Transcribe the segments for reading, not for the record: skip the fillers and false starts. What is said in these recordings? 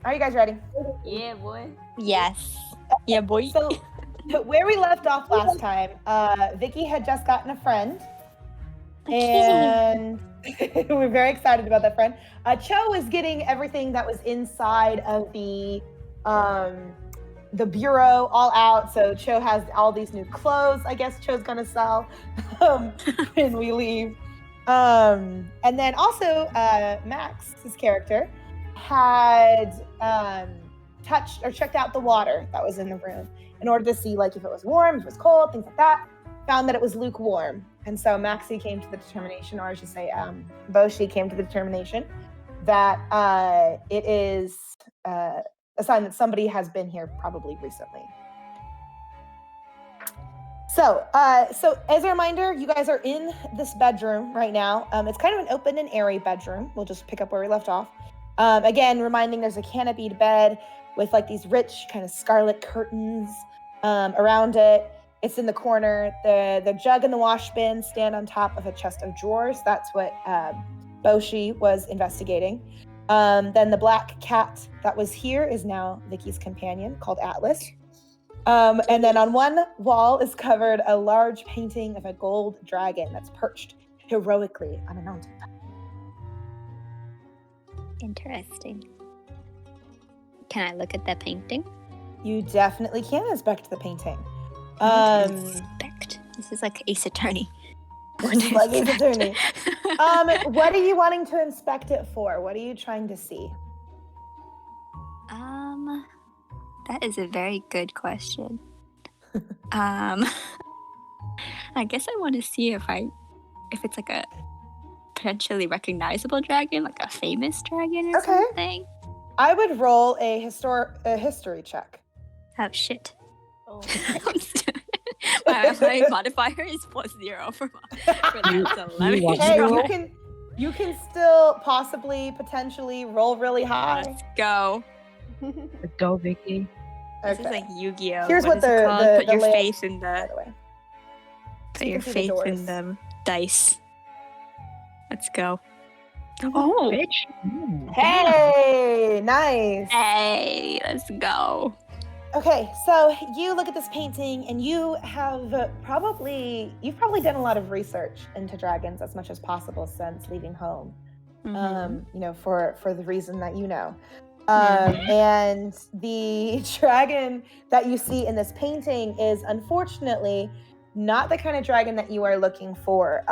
Are you guys ready? Yeah, boy. Yes. Yeah, boy. So, where we left off last time, Vicky had just gotten a friend, and we're very excited about that friend. Cho was getting everything that was inside of the bureau all out. So Cho has all these new clothes. I guess Cho's gonna sell when we leave. And then also Max's character had touched or checked out the water that was in the room in order to see like if it was warm, if it was cold, things like that. Found that it was lukewarm. And so Maxie came to the determination, or I should say Bouchi came to the determination that it is a sign that somebody has been here probably recently. So as a reminder, you guys are in this bedroom right now. It's kind of an open and airy bedroom. We'll just pick up where we left off. Again, reminding there's a canopied bed with like these rich kind of scarlet curtains around it. It's in the corner. The jug and the wash bin stand on top of a chest of drawers. That's what Bouchi was investigating. Then the black cat that was here is now Vicky's companion, called Atlas. And then on one wall is covered a large painting of a gold dragon that's perched heroically on a mountain. Interesting. Can I look at that painting? You definitely can inspect the painting. Inspect. This is like Ace Attorney. Like Ace Attorney. What are you wanting to inspect it for? What are you trying to see? That is a very good question. I guess I want to see if it's like a potentially recognizable dragon, like a famous dragon or something. I would roll a history check. Oh shit. Oh. My modifier is +0 for that. 11. Hey, you can still potentially roll really high. Let's go. Let's go, Vicky. This is like Yu-Gi-Oh. Here's what is it called? Put your faith in by the way. Put your faith in the dice. Let's go. Oh, Bitch. Hey, nice. Hey, let's go. Okay, so you look at this painting and you've probably done a lot of research into dragons as much as possible since leaving home. Mm-hmm. For the reason that you know. And the dragon that you see in this painting is unfortunately not the kind of dragon that you are looking for.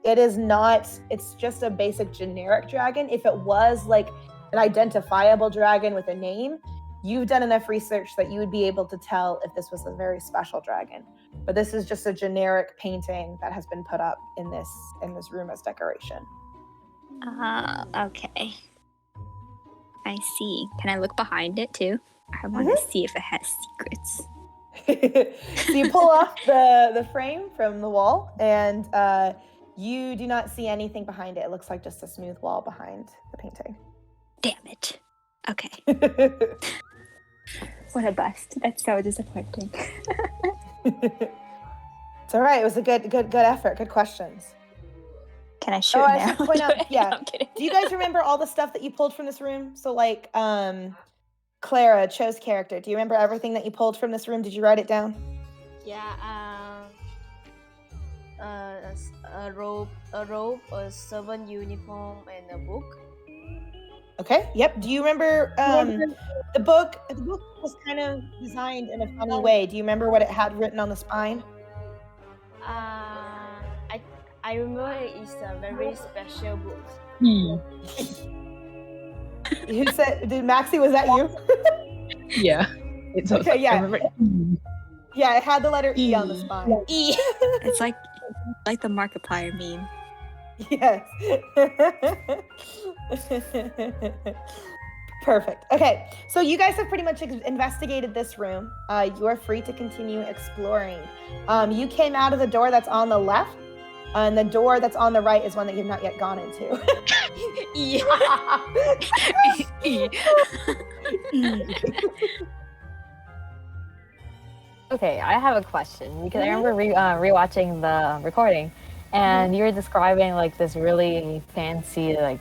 It is not, it's just a basic generic dragon. If it was like an identifiable dragon with a name, you've done enough research that you would be able to tell if this was a very special dragon. But this is just a generic painting that has been put up in this room as decoration. Okay. I see. Can I look behind it too? I want to see if it has secrets. So you pull off the frame from the wall, and you do not see anything behind it. It looks like just a smooth wall behind the painting. Damn it. Okay. What a bust. That's so disappointing. It's all right. It was a good effort. Good questions. Can I shoot I now? should point out, yeah. No, I'm kidding. Do you guys remember all the stuff that you pulled from this room? So like Clara Cho's character. Do you remember everything that you pulled from this room? Did you write it down? Yeah, a robe, a servant uniform, and a book. Okay. Yep. Do you remember the book? The book was kind of designed in a funny way. Do you remember what it had written on the spine? I remember it's a very special book. Who said? Did Maxie? Was that you? Yeah. It's Okay, yeah. I remember. Yeah, it had the letter E on the spine. E. It's like the Markiplier meme. Yes. Perfect. Okay, so you guys have pretty much investigated this room. You are free to continue exploring. You came out of the door that's on the left, and the door that's on the right is one that you've not yet gone into. E. Okay, I have a question because I remember rewatching the recording, and you were describing like this really fancy like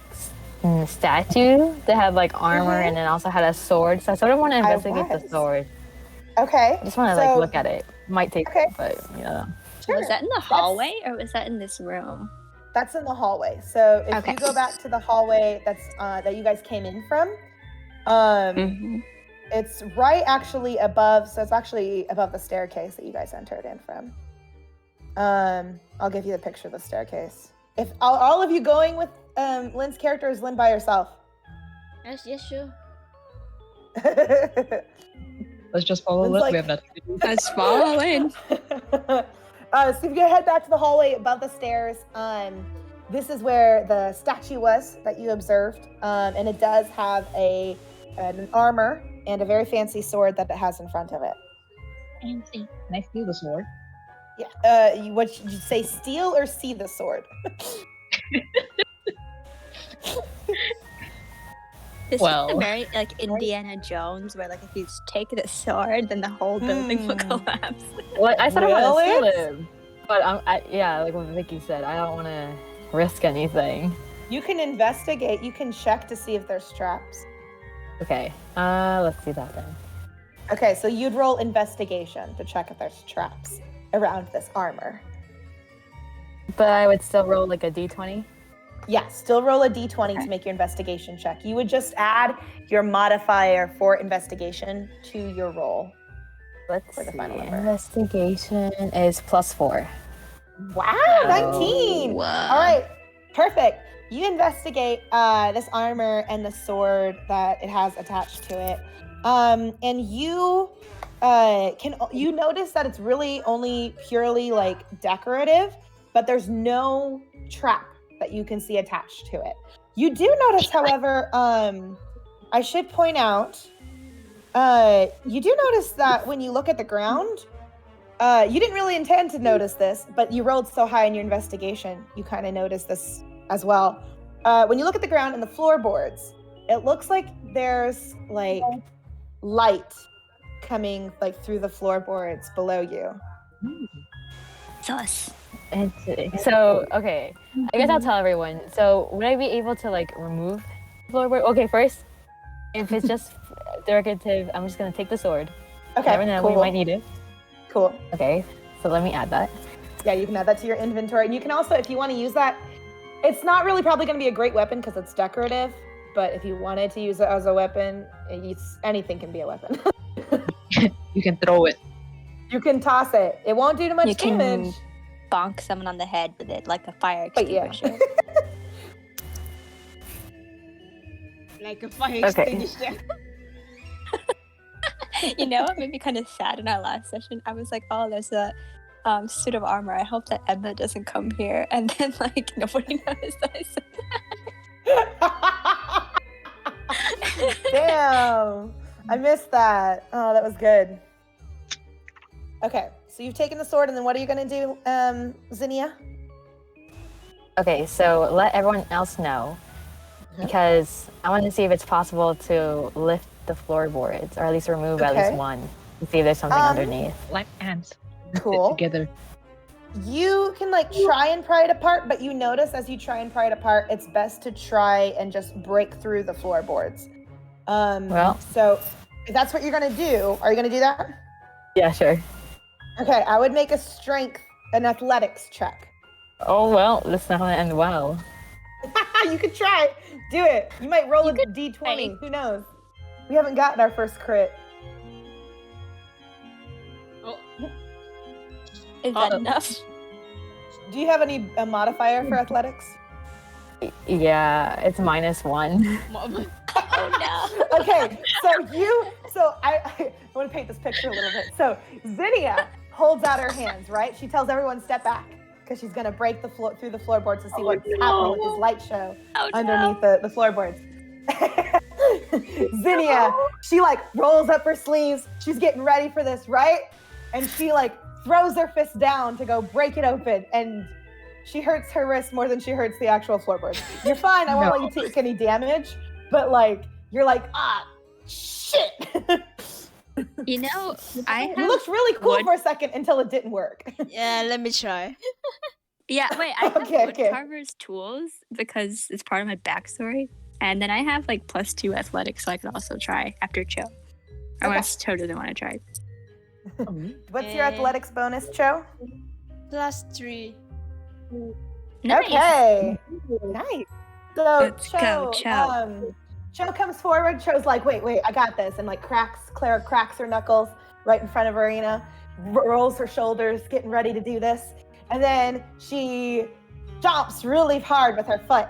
statue that had like armor Mhm. and then also had a sword. So I sort of want to I investigate the was. sword. Okay. I just want to like look at it. Might take, Okay. but yeah. Sure. Was that in the hallway or was that in this room? That's in the hallway. So if Okay. you go back to the hallway that's that you guys came in from, Mhm. it's right actually above. So it's actually above the staircase that you guys entered in from. I'll give you the picture of the staircase. If all of you going with Lyn's character, is Lyn by herself? Yes, sure. Let's just follow Lyn's Lyn. like- We have nothing to do. Let's follow in. So if you head back to the hallway above the stairs, this is where the statue was that you observed, and it does have an armor and a very fancy sword that it has in front of it. Fancy. Can I steal the sword? Yeah. What should you say? Steal or see the sword? This Well. is very like Indiana Jones, where like if you just take the sword, then the whole building will collapse. Well, I sort of want to steal Really? him, but yeah, like what Vicky said, I don't want to risk anything. You can investigate. You can check to see if there's traps. Okay, let's do that then. Okay, so you'd roll investigation to check if there's traps around this armor. But I would still roll like a d20. Yeah, still roll a d20 to make your investigation check. You would just add your modifier for investigation to your roll. Let's For the see. final number. Investigation is +4. Wow, 19! Wow. All right, perfect. You investigate this armor and the sword that it has attached to it. And you you notice that it's really only purely like decorative, but there's no trap that you can see attached to it. You do notice, however, I should point out, you do notice that when you look at the ground, you didn't really intend to notice this, but you rolled so high in your investigation, you kind of noticed this as well. When you look at the ground and the floorboards, it looks like there's like light coming like through the floorboards below you. Sus. So, okay, I guess I'll tell everyone. So, would I be able to like remove the floorboard? Okay, first, if it's just decorative, I'm just gonna take the sword. Okay, Never know, cool. we might need it. Cool. Okay, so let me add that. Yeah, you can add that to your inventory. And you can also, if you want to use that, it's not really probably going to be a great weapon because it's decorative. But if you wanted to use it as a weapon, anything can be a weapon. You can throw it. You can toss it. It won't do too much You can damage. bonk someone on the head with it like a fire But yeah. extinguisher. Like a fire Okay. extinguisher. You know what made me kind of sad in our last session? I was like, oh, there's a suit of armor. I hope that Emma doesn't come here. And then like nobody noticed that I said Damn. I missed that. Oh, that was good. Okay, so you've taken the sword, and then what are you going to do, Zinnia? Okay, so let everyone else know because I want to see if it's possible to lift the floorboards or at least remove at least Okay. one to see if there's something underneath. Like ants. Cool. Together. You can like try and pry it apart, but you notice as you try and pry it apart, it's best to try and just break through the floorboards. Well. So if that's what you're gonna do, are you gonna do that? Yeah, sure. Okay, I would make an athletics check. Oh well, that's not gonna end well. You could try. Do it. You might roll a d20. try. Who knows? We haven't gotten our first crit. Is that enough? Do you have any modifier for athletics? Yeah, it's -1. Oh no. Okay, so I want to paint this picture a little bit. So Zinnia holds out her hands, right? She tells everyone step back because she's gonna break the floor through the floorboards to see what's happening with this light show underneath the floorboards. Zinnia, she like rolls up her sleeves. She's getting ready for this, right? And she like throws her fist down to go break it open, and she hurts her wrist more than she hurts the actual floorboards. You're fine. I won't let you take any damage, but like you're like shit. You know, I It have looked really cool wood- for a second until it didn't work. Yeah, let me try. Yeah, wait, I have Okay, okay. woodcarver's tools because it's part of my backstory. And then I have like +2 athletics, so I could also try after Cho. Unless Cho doesn't want to try. What's your athletics bonus, Cho? +3. Nice. Okay. Nice. So Let's Cho, go, Cho. Cho comes forward. Cho's like, wait, I got this, and like Clara cracks her knuckles right in front of Arena, rolls her shoulders, getting ready to do this, and then she jumps really hard with her foot,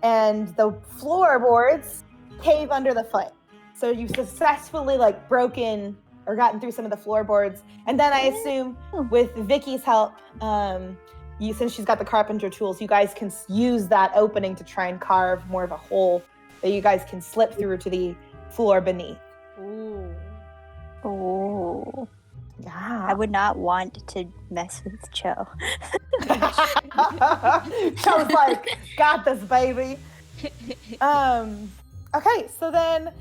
and the floorboards cave under the foot. So you've successfully like broken or gotten through some of the floorboards, and then I assume with Vicky's help, since she's got the carpenter tools, you guys can use that opening to try and carve more of a hole that you guys can slip through to the floor beneath. Ooh. Oh. Yeah. I would not want to mess with Cho. Cho's like, got this, baby. Okay, so then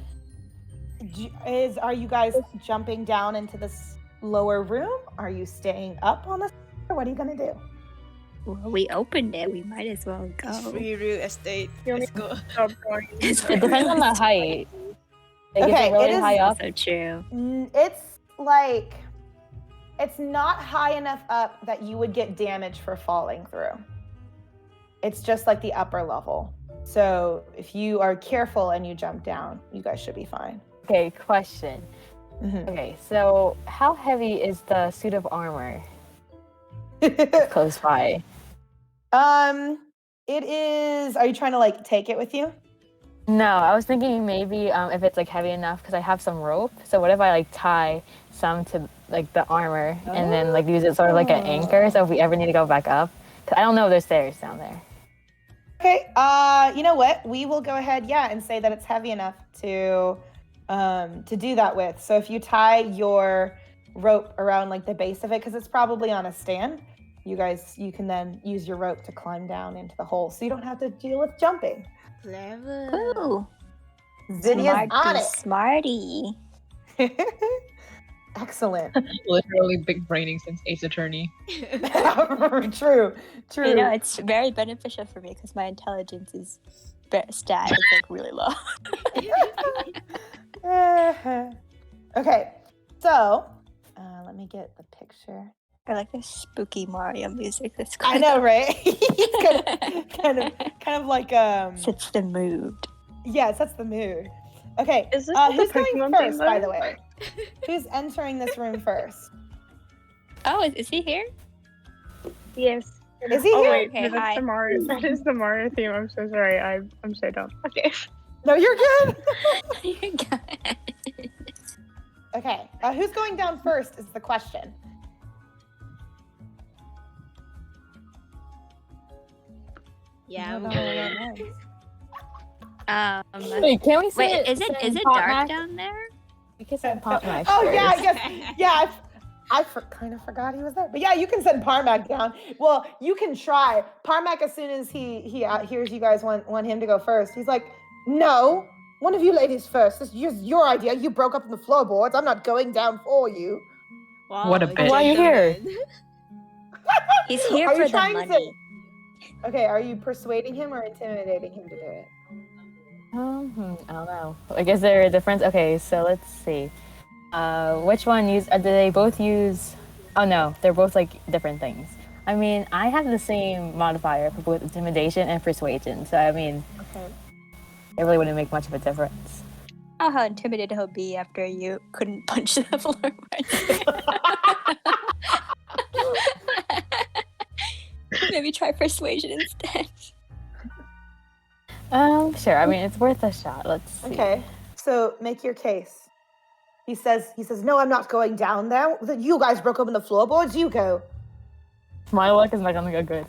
are you guys jumping down into this lower room? Are you staying up on the floor? What are you gonna do? Well, we opened it. We might as well go. It's free real estate. Let's go. It's It depends on the height. Like, Okay, is it really it is high up? also true. It's like, it's not high enough up that you would get damage for falling through. It's just like the upper level. So if you are careful and you jump down, you guys should be fine. Okay, question. Okay, so how heavy is the suit of armor close by? It is. Are you trying to like take it with you? No, I was thinking maybe if it's like heavy enough because I have some rope. So what if I like tie some to like the armor and then like use it sort of like an anchor? So if we ever need to go back up, 'cause I don't know if there's stairs down there. Okay. You know what? We will go ahead, and say that it's heavy enough to do that with. So if you tie your rope around like the base of it, because it's probably on a stand, you can then use your rope to climb down into the hole, so you don't have to deal with jumping. Clever. Ooh. Zinnia's on it. Smarty. Excellent. Literally big braining since Ace Attorney. True. You know, it's very beneficial for me because my intelligence is stat is like really low. Okay, so let me get the picture. I like this spooky Mario music. That's I know, right? kind of like Sets the mood. Yes, that's the mood. Okay, Is this who's the going Pokemon first, thing, by though? the way? Who's entering this room first? Oh, is he here? Yes. Is he Oh here? wait, Okay, no, that's hi. the Mario. That is the Mario theme. I'm so sorry. I'm so dumb. Okay. No, you're good. You got it. Okay, who's going down first is the question. Yeah, No, I'm no, going. no, Wait, can we say Wait, is it dark down there? We can send Pop Mac Oh yeah, I first. guess. Yeah, I kind of forgot he was there. But yeah, you can send Parmac down. Well, you can try. Parmac, as soon as he hears you guys want him to go first, he's like, no, one of you ladies first. This is your idea. You broke up in the floorboards. I'm not going down for you. Wow, What a bitch. Why are you here? gentleman. He's here Are for you the trying to- money. Okay, are you persuading him or intimidating him to do it? I don't know. Like, is there a difference? Okay, so let's see. Which one do they both use? Oh no, they're both like different things. I mean, I have the same modifier for both intimidation and persuasion. So I mean, Okay. it really wouldn't make much of a difference. Oh, how intimidated he'll be after you couldn't punch the floor. Maybe try persuasion instead. Sure. I mean, it's worth a shot. Let's see. Okay. So make your case. He says, no, I'm not going down there. You guys broke open the floorboards. You go. My luck is not gonna go good.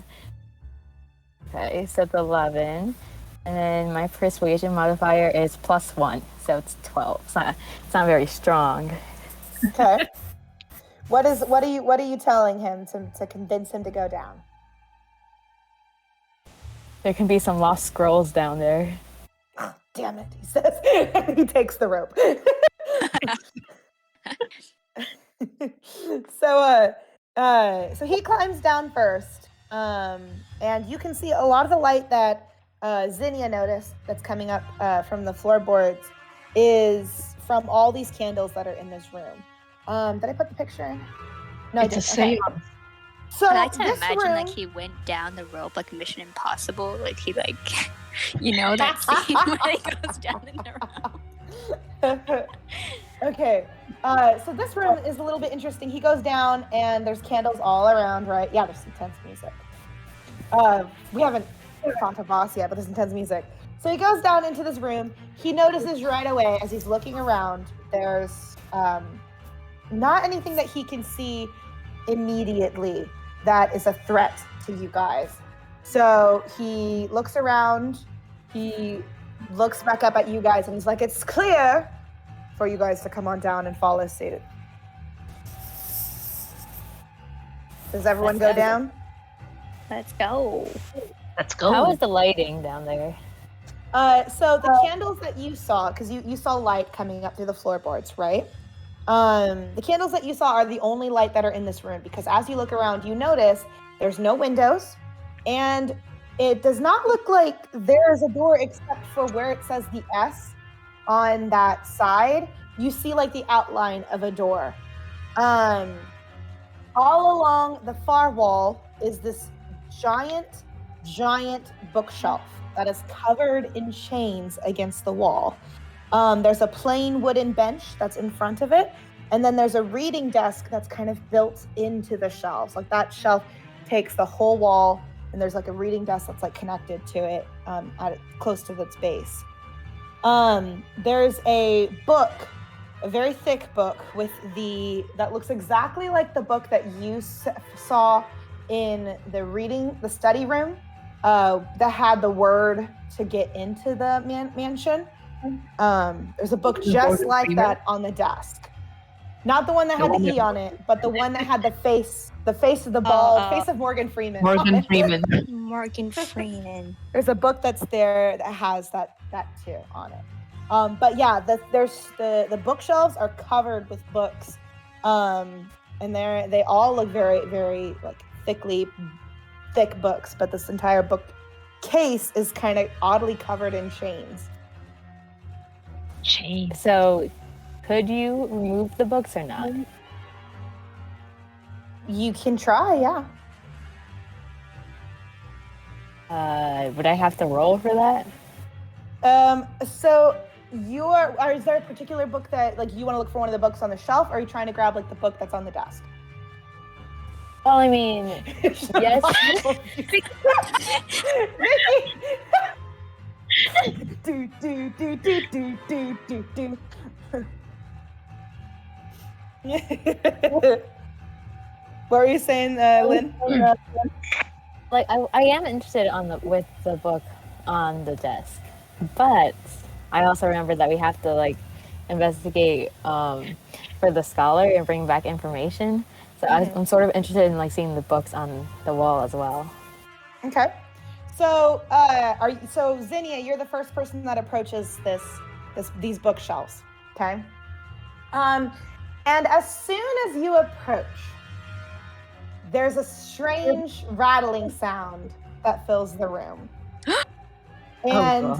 Okay, so it's 11, and then my persuasion modifier is +1, so it's 12. It's not very strong. Okay. What are you telling him to convince him to go down? There can be some lost scrolls down there. Damn it, he says. He takes the rope. So he climbs down first, and you can see a lot of the light that Zinnia noticed that's coming up from the floorboards is from all these candles that are in this room. Did I put the picture in? No, It's I a didn't. Okay. seance. So I like to this imagine room, like he went down the rope like Mission Impossible. Like he like, you know that scene where he goes down in the rope. Okay, so this room is a little bit interesting. He goes down and there's candles all around, right? Yeah, there's intense music. We haven't found a boss yet, but there's intense music. So he goes down into this room. He notices right away as he's looking around, there's not anything that he can see immediately that is a threat to you guys. So he looks around, he looks back up at you guys, and he's like, it's clear for you guys to come on down and follow suit. Does everyone go down? Let's go. Let's go. How is the lighting down there? So the candles that you saw, because you saw light coming up through the floorboards, right? The candles that you saw are the only light that are in this room, because as you look around, you notice there's no windows, and it does not look like there is a door except for where it says the S on that side. You see like the outline of a door. All along the far wall is this giant bookshelf that is covered in chains against the wall. There's a plain wooden bench that's in front of it, and then there's a reading desk that's kind of built into the shelves. Like that shelf takes the whole wall, and there's like a reading desk that's like connected to it close to its base. There's a book, a very thick book that looks exactly like the book that you saw in the study room that had the word to get into the mansion. There's a book just like that on the desk. Not the one that had the E on it, but the one that had the face of the ball, face of Morgan Freeman. Morgan Freeman. Morgan Freeman. There's a book that's there that has that too on it. But yeah, there's the bookshelves are covered with books, and they all look very, very like thick books. But this entire book case is kind of oddly covered in chains. Chains. So, could you remove the books or not? You can try, yeah. Would I have to roll for that? So is there a particular book that like you want to look for one of the books on the shelf, or are you trying to grab like the book that's on the desk? Well, I mean, yes. Vicky. do. What were you saying, Lynn? Like, I am interested with the book on the desk, but I also remember that we have to like investigate for the scholar and bring back information. So I'm sort of interested in like seeing the books on the wall as well. Okay. So so Zinnia, you're the first person that approaches these bookshelves. Okay. And as soon as you approach, there's a strange rattling sound that fills the room. And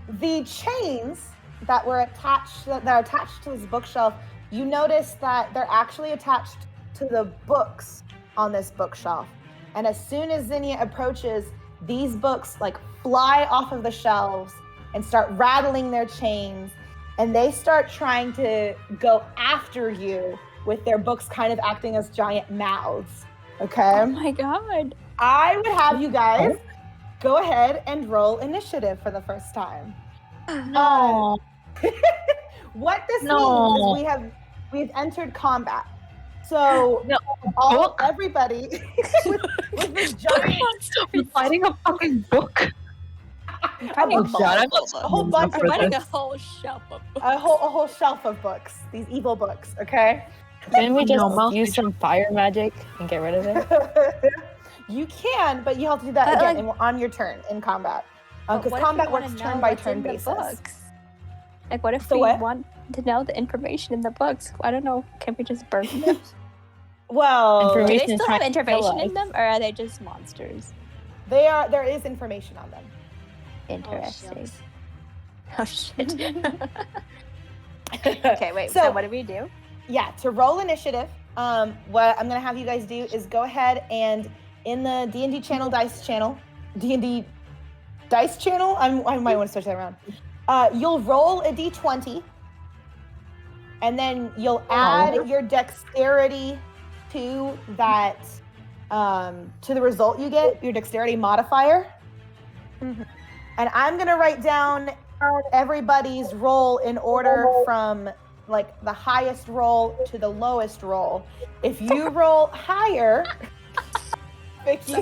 the chains that are attached to this bookshelf, you notice that they're actually attached to the books on this bookshelf. And as soon as Zinnia approaches, these books like fly off of the shelves and start rattling their chains, and they start trying to go after you with their books kind of acting as giant mouths. Okay? Oh my god. I would have you guys go ahead and roll initiative for the first time. No. What this means is we've entered combat. So everybody with this giant You're fighting a fucking book. I'm a whole bunch of writing a books. whole shelf of books. A whole shelf of books. These evil books, okay? Can we just No, use some fire magic and get rid of it? You can, but you have to do that again on your turn in combat. Because combat works turn by turn basis. Books? Like, what if So we what? want to know the information in the books? I don't know. Can we just burn them? Well, Do they Information still trying have to kill information in us. them, or are they just monsters? There is information on them. Interesting. Oh shit. Okay, wait. So what do we do? Yeah, to roll initiative, what I'm gonna have you guys do is go ahead and in the D&D channel dice channel, D&D dice channel, I might want to switch that around. You'll roll a d20, and then you'll add your dexterity to that, to the result you get, your dexterity modifier. Mm-hmm. And I'm gonna write down everybody's roll in order from like the highest roll to the lowest roll. If you roll higher, Vicky,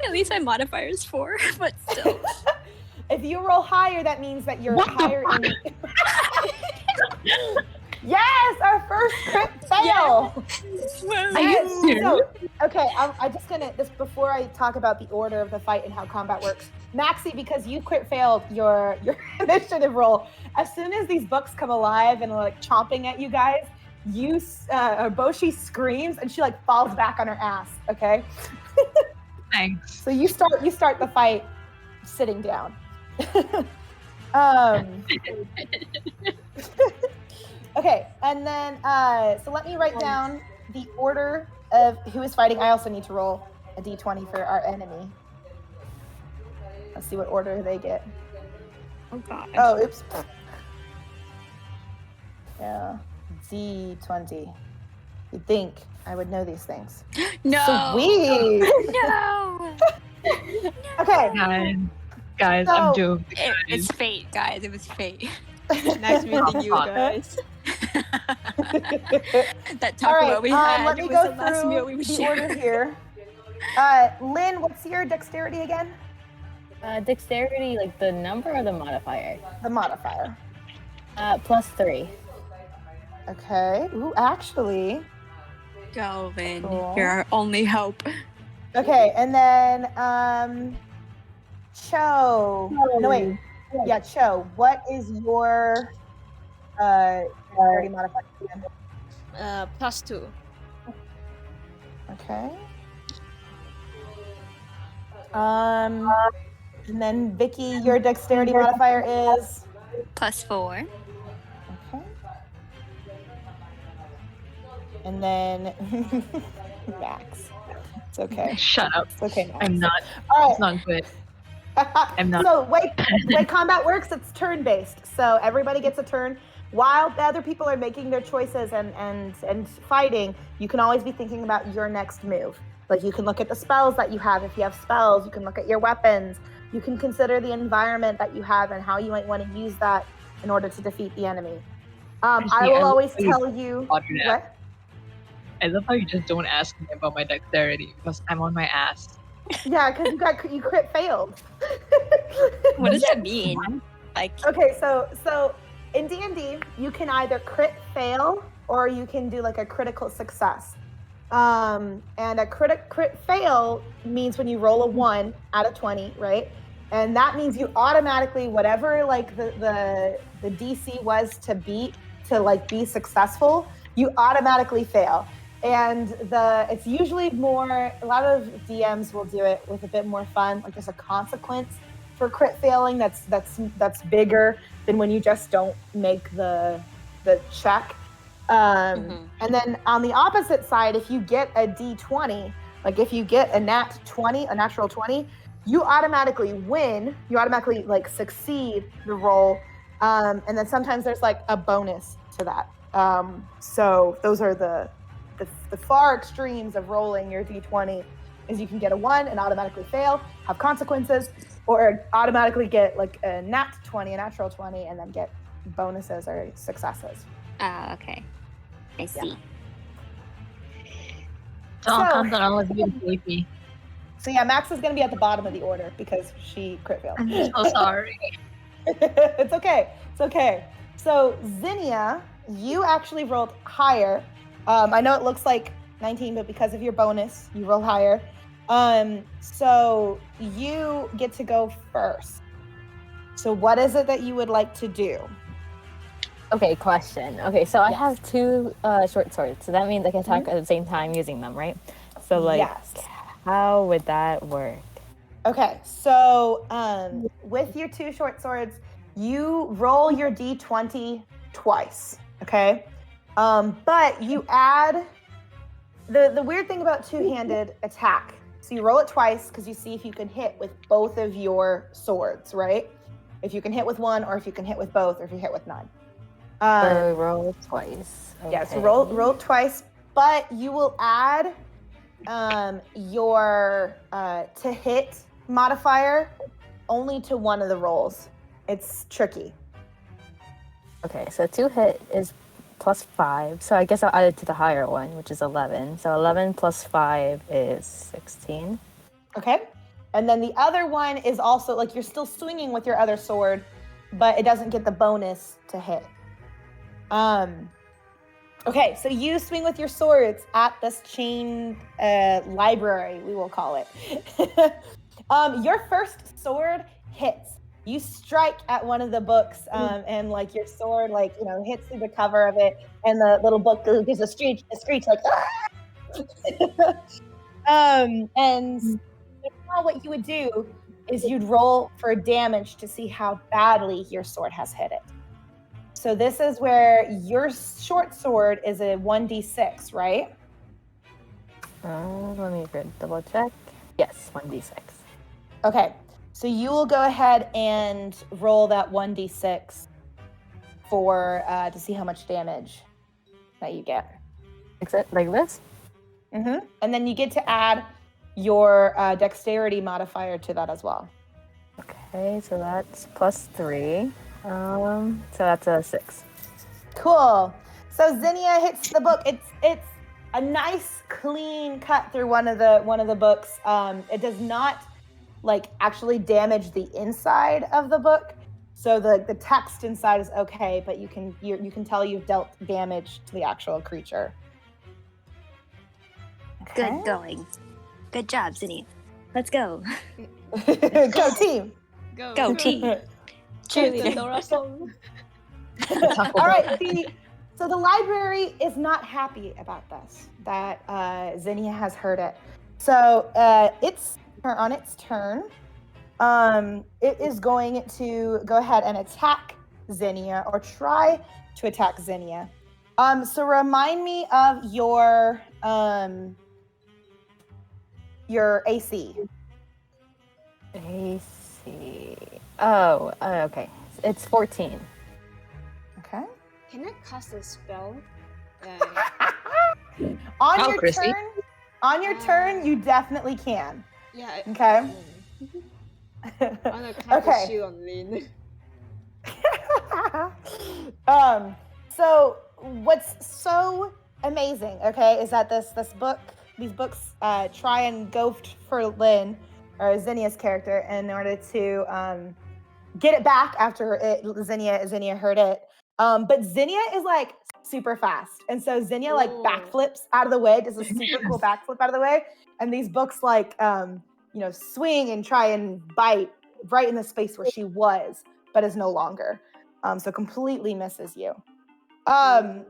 At least my modifier is 4, but still. if you roll higher, that means that you're higher in. Yes, our first crit fail. Are you serious? So, okay, I'm just gonna just before I talk about the order of the fight and how combat works, Maxie, because you crit failed your initiative roll. As soon as these books come alive and are like chomping at you guys, Bouchi screams and she like falls back on her ass. Okay. Thanks. So you start the fight sitting down. Okay, and then so let me write down the order of who is fighting. I also need to roll a d20 for our enemy. Let's see what order they get. Oh god. Oh, oops. Yeah, d20. You'd think I would know these things. No. Sweet. No. Okay. Guys, So- I'm doomed. It's fate, guys. It was fate. Nice meeting you guys. That All taco right, we had let me was go the last meal we through would the share. order here. Lynn, what's your dexterity again? Dexterity, like the number or the modifier? The modifier. +3. Okay. Ooh, actually. Go, Vin. Cool. You're our only hope. Okay, and then Cho. No wait. Yeah, Cho. What is your dexterity modifier again? +2. Okay. And then Vicky, your dexterity modifier is +4. okay. And then Max. It's okay. Shut up. It's okay, Max. I'm not. All It's not good. I'm not. So way combat works, it's turn-based. So everybody gets a turn. While the other people are making their choices and fighting, you can always be thinking about your next move. Like you can look at the spells that you have. If you have spells, you can look at your weapons. You can consider the environment that you have and how you might want to use that in order to defeat the enemy. I will always tell you what. I love how you just don't ask me about my dexterity because I'm on my ass. Yeah, because you crit failed. What does that mean? Like, Okay, so in D&D, you can either crit fail or you can do like a critical success. And a crit fail means when you roll a 1 out of 20, right? And that means you automatically, whatever like the DC was to beat to like be successful, you automatically fail. And it's usually more, a lot of DMs will do it with a bit more fun, like there's a consequence for crit failing that's bigger than when you just don't make the check. And then on the opposite side, if you get a D20, like if you get a natural 20, you automatically win. You automatically like succeed the roll. And then sometimes there's like a bonus to that. So those are the far extremes of rolling your D20 is you can get a 1 and automatically fail, have consequences, or automatically get like a nat 20, a natural 20, and then get bonuses or successes. okay. I see. I'll So- count on all of you to save me. So yeah, Max is going to be at the bottom of the order because she crit failed. I'm so sorry. It's okay. It's okay. So Zinnia, you actually rolled higher. I know it looks like 19, but because of your bonus, you roll higher. So you get to go first. So what is it that you would like to do? Okay, question. Okay, so I have 2 short swords, so that means I can attack at the same time using them, right? So like, Yes. how would that work? Okay, so with your 2 short swords, you roll your d20 twice, okay? But you add the weird thing about two-handed attack. So you roll it twice because you see if you can hit with both of your swords, right? If you can hit with one, or if you can hit with both, or if you hit with none. So roll twice. Okay. Yeah, so roll twice, but you will add your to hit modifier only to one of the rolls. It's tricky. Okay, so 2 hit is +5. So I guess I'll add it to the higher one, which is 11. So 11 plus 5 is 16. Okay. And then the other one is also like you're still swinging with your other sword, but it doesn't get the bonus to hit. Okay, so you swing with your swords at this chained library, we will call it. Your first sword hits. You strike at one of the books, and like your sword, like hits through the cover of it, and the little book gives a screech like. And now what you would do is you'd roll for damage to see how badly your sword has hit it. So this is where your short sword is a 1d6, right? Let me double check. Yes, 1d6. Okay, so you will go ahead and roll that 1d6 for to see how much damage that you get. Except like this? Mm-hmm. And then you get to add your dexterity modifier to that as well. Okay, so that's +3. So that's a 6. Cool. So Zinnia hits the book. It's a nice clean cut through one of the books. It does not like actually damage the inside of the book. So the text inside is okay, but you can tell you've dealt damage to the actual creature. Okay. Good going. Good job, Zinnia. Let's go. Go team. Go team. Cheerleader. Dora song. All right. So the library is not happy about this, that Zinnia has heard it. So it's on its turn. It is going to go ahead and attack Zinnia, or try to attack Zinnia. So remind me of your AC. AC. Oh, okay. It's 14. Okay. Can I cast a spell? On Krissey. your turn, you definitely can. Yeah. Okay. I'm gonna cast Okay. a shield on Lyn. So what's so amazing, okay, is that these books try and go for Lyn, or Zinnia's character, in order to get it back after Zinnia heard it. But Zinnia is like super fast, and so Zinnia like Ooh. backflips out of the way, does a super cool backflip out of the way, and these books like swing and try and bite right in the space where she was, but is no longer. So completely misses you.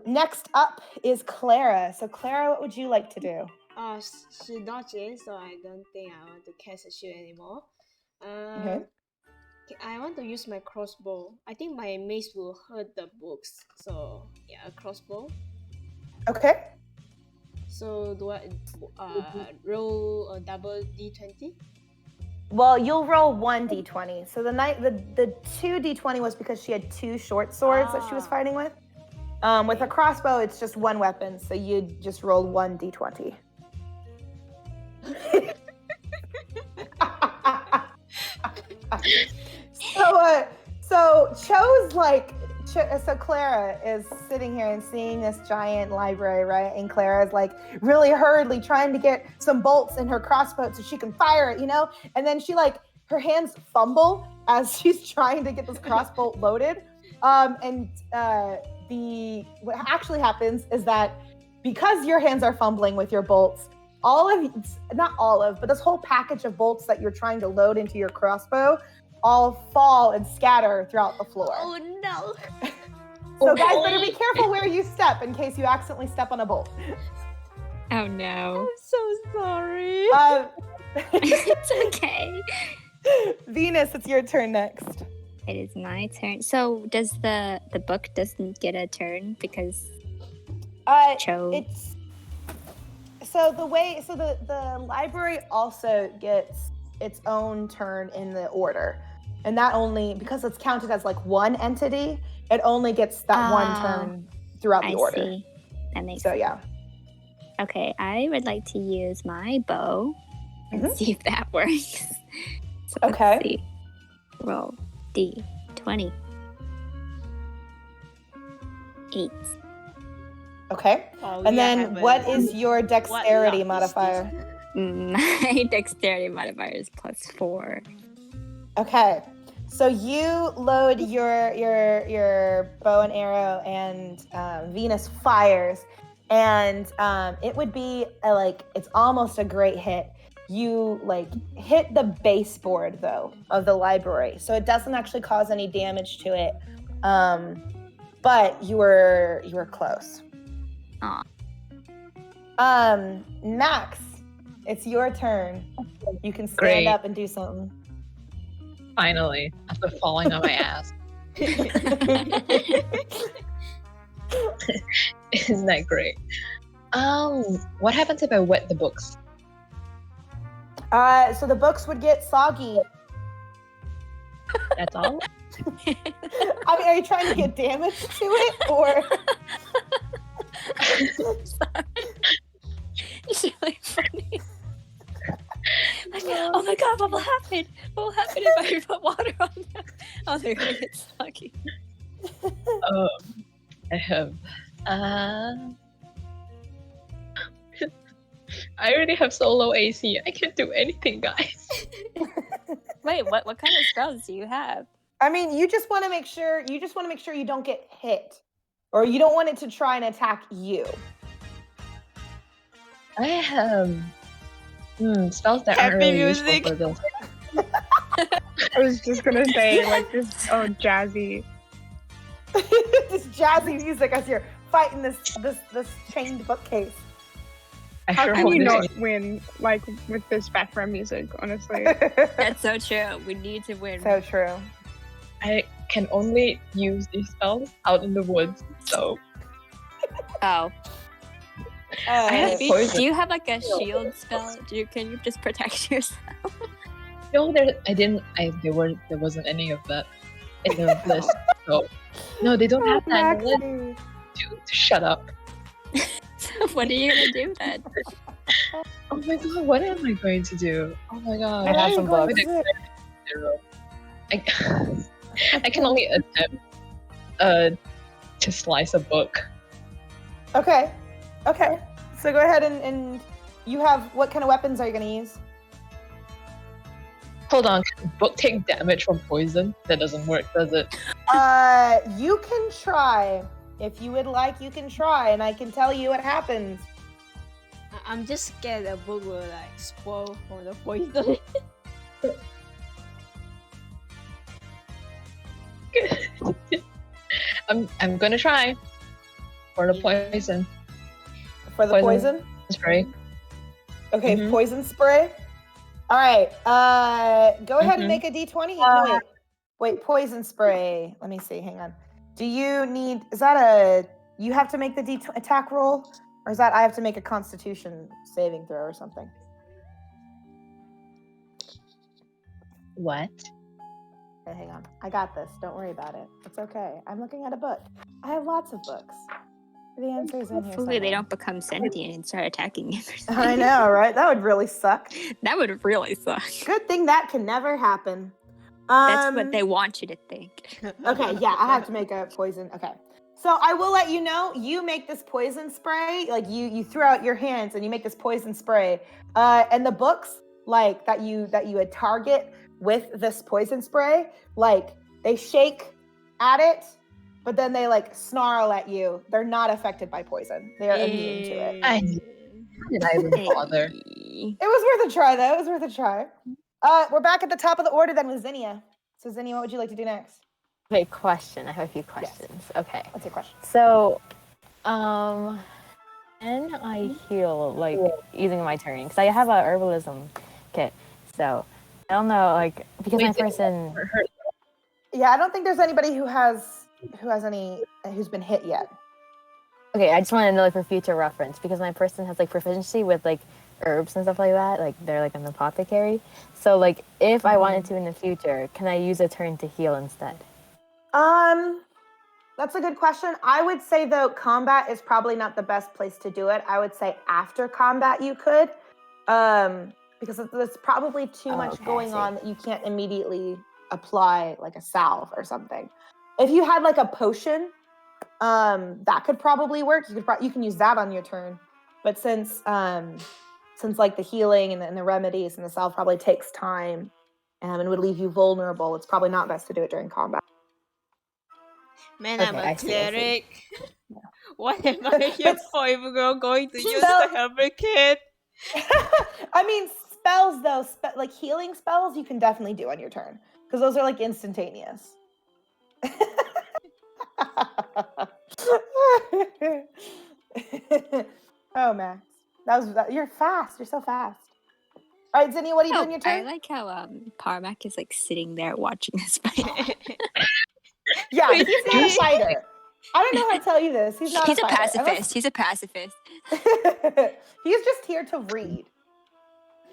Next up is Clara. So Clara, what would you like to do? She dodges, so I don't think I want to cast a shield anymore. Okay. I want to use my crossbow. I think my mace will hurt the books, so yeah, a crossbow. Okay. So do I roll a double d20? Well, you'll roll 1d20. So the 2d20 was because she had 2 short swords that she was fighting with. With a crossbow, it's just 1 weapon, so you just roll 1d20. So Cho's like, so Clara is sitting here and seeing this giant library, right? And Clara's like really hurriedly trying to get some bolts in her crossbow so she can fire it, And then she her hands fumble as she's trying to get this crossbow loaded. What actually happens is that because your hands are fumbling with your bolts, but this whole package of bolts that you're trying to load into your crossbow all fall and scatter throughout the floor. Oh no! So guys, better be careful where you step in case you accidentally step on a bolt. Oh no. I'm so sorry. It's okay. Venus, it's your turn next. It is my turn. So does the book doesn't get a turn because Cho? It's so the library also gets its own turn in the order, and that only because it's counted as like one entity, it only gets that one turn throughout the order. See. That makes So sense. yeah. Okay, I would like to use my bow and see if that works. So Okay. Let's see. Roll D20. 8. Okay. Oh, And yeah, then heaven. what is your dexterity luck is modifier? My dexterity modifier is +4. Okay. So you load your bow and arrow, and Venus fires, and it would be it's almost a great hit. You hit the baseboard though of the library, so it doesn't actually cause any damage to it. But you were close. Aw. Max, it's your turn. You can stand Great. up and do something. Finally, after falling on my ass. Isn't that great? What happens if I wet the books? So the books would get soggy. That's all? I mean, are you trying to get damage to it, or? Sorry. It's really funny. Oh my god, what will happen? What will happen if I put water on them? Oh, they're gonna get soggy. I have. I already have so low AC. I can't do anything, guys. Wait, what kind of spells do you have? I mean, you just want to make sure you don't get hit, or you don't want it to try and attack you. I have spells that aren't Happy really useful music. for this. I was just gonna say, like, this, jazzy. This jazzy music as you're fighting this chained bookcase. I How sure can hope you there's not win, like, with this background music, honestly? That's so true. We need to win. So true. I can only use these spells out in the woods, so Oh. I have Do poison. you have like a shield spell? Can you just protect yourself? No, there wasn't any of that in the list. So no, they don't have that in the list. Maxie. Shut up. So what are you gonna do then? Oh my god, what am I going to do? Oh my god. I have some books. Zero. I can only attempt to slice a book. Okay. So go ahead and you have, what kind of weapons are you going to use? Hold on, can book take damage from poison? That doesn't work, does it? You can try. If you would like, you can try, and I can tell you what happens. I'm just scared the book will spoil for the poison. I'm gonna try for the poison For the poison? spray. Okay, Mhm. poison spray. All right. Go ahead and Mhm. make a d20. No, wait, poison spray. Let me see. Hang on. Do you need? Is that you have to make the attack roll, or is that I have to make a Constitution saving throw or something? What? Okay, hang on. I got this. Don't worry about it. It's okay. I'm looking at a book. I have lots of books. The answer is in here. Hopefully they somewhere. don't become sentient and start attacking you. I know, right? That would really suck. That would really suck. Good thing that can never happen. That's what they want you to think. Okay, yeah, I have to make a poison. Okay. So I will let you know, you make this poison spray, like you throw out your hands and you make this poison spray. And the books like that you would target with this poison spray, like they shake at it, but then they like snarl at you. They're not affected by poison. They are immune to it. Why did I even bother? It was worth a try though. It was worth a try. We're back at the top of the order then with Zinnia. So Zinnia, what would you like to do next? Okay, question. I have a few questions. Okay. What's your question? So, Can I heal like using my turn? Because I have a herbalism kit, so I don't know. Like because my person. Yeah, I don't think there's anybody who's been hit yet. Okay, I just want to know like for future reference because my person has like proficiency with like herbs and stuff like that. Like they're like an apothecary. So like if I wanted to in the future, can I use a turn to heal instead? That's a good question. I would say though, combat is probably not the best place to do it. I would say after combat you could, because there's probably too much going on that you can't immediately apply like a salve or something. If you had like a potion, that could probably work. You can use that on your turn, but since like the healing and the remedies and the salve probably takes time, and would leave you vulnerable, it's probably not best to do it during combat. Man, Okay, I'm I a see. cleric. What am I here for if we're going to use the helper kit? I mean, spells though, like healing spells, you can definitely do on your turn because those are like instantaneous. Oh, Max, you're fast. You're so fast. All right, Zinnia, what are you doing your turn? I like how Carmack is like sitting there watching this fight. Yeah, he's not a fighter. I don't know how to tell you this. He's not a fighter. Pacifist. He's a pacifist. He's just here to read.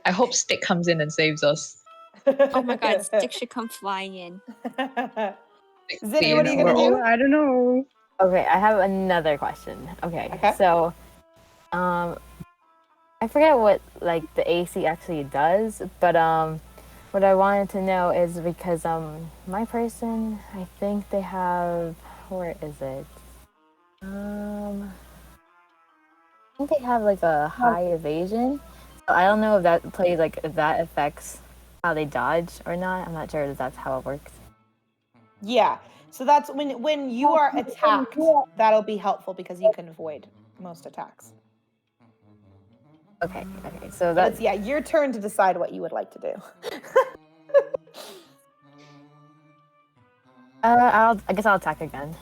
I hope Stick comes in and saves us. Oh my god, Stick should come flying in. Zinnia, what are you gonna do? I don't know. Okay, I have another question. Okay. So, I forget what like the AC actually does, but what I wanted to know is because my person, I think they have, where is it? I think they have like a high evasion. So I don't know if that plays like if that affects how they dodge or not. I'm not sure if that's how it works. Yeah. So that's when you are attacked, that'll be helpful because you can avoid most attacks. Okay. So that's your turn to decide what you would like to do. I guess I'll attack again.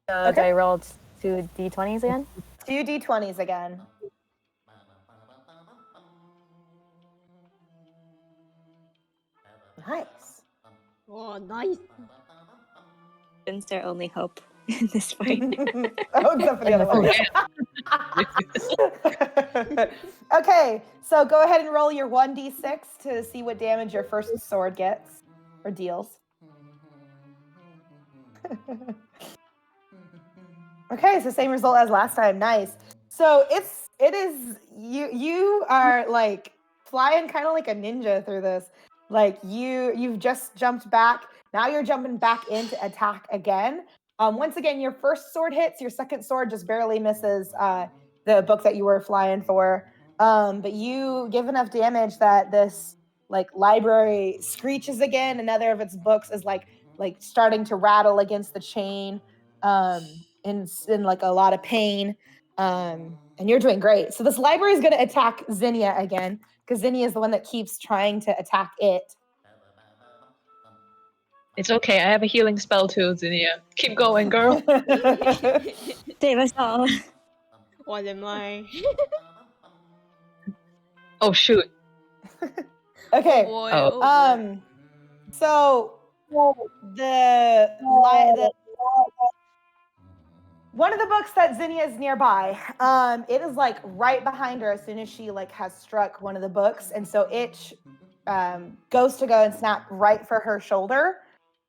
Do I roll 2 d20s again? 2 d20s again. Nice. Oh, nice. It's their only hope in this fight. Oh, except for the other one. Okay, so go ahead and roll your 1d6 to see what damage your first sword gets or deals. Okay, so same result as last time. Nice. So it is you are like flying kind of like a ninja through this. Like you've just jumped back. Now you're jumping back in to attack again. Once again, your first sword hits. Your second sword just barely misses the book that you were flying for. But you give enough damage that this like library screeches again. Another of its books is like starting to rattle against the chain, in like a lot of pain. And you're doing great. So this library is going to attack Zinnia again because Zinnia is the one that keeps trying to attack it. It's okay. I have a healing spell too, Zinnia. Keep going, girl. Save us all. What am I? Oh shoot. Okay. Boy, Oh. So the one of the books that Zinnia is nearby, it is like right behind her as soon as she like has struck one of the books, and so it goes to go and snap right for her shoulder.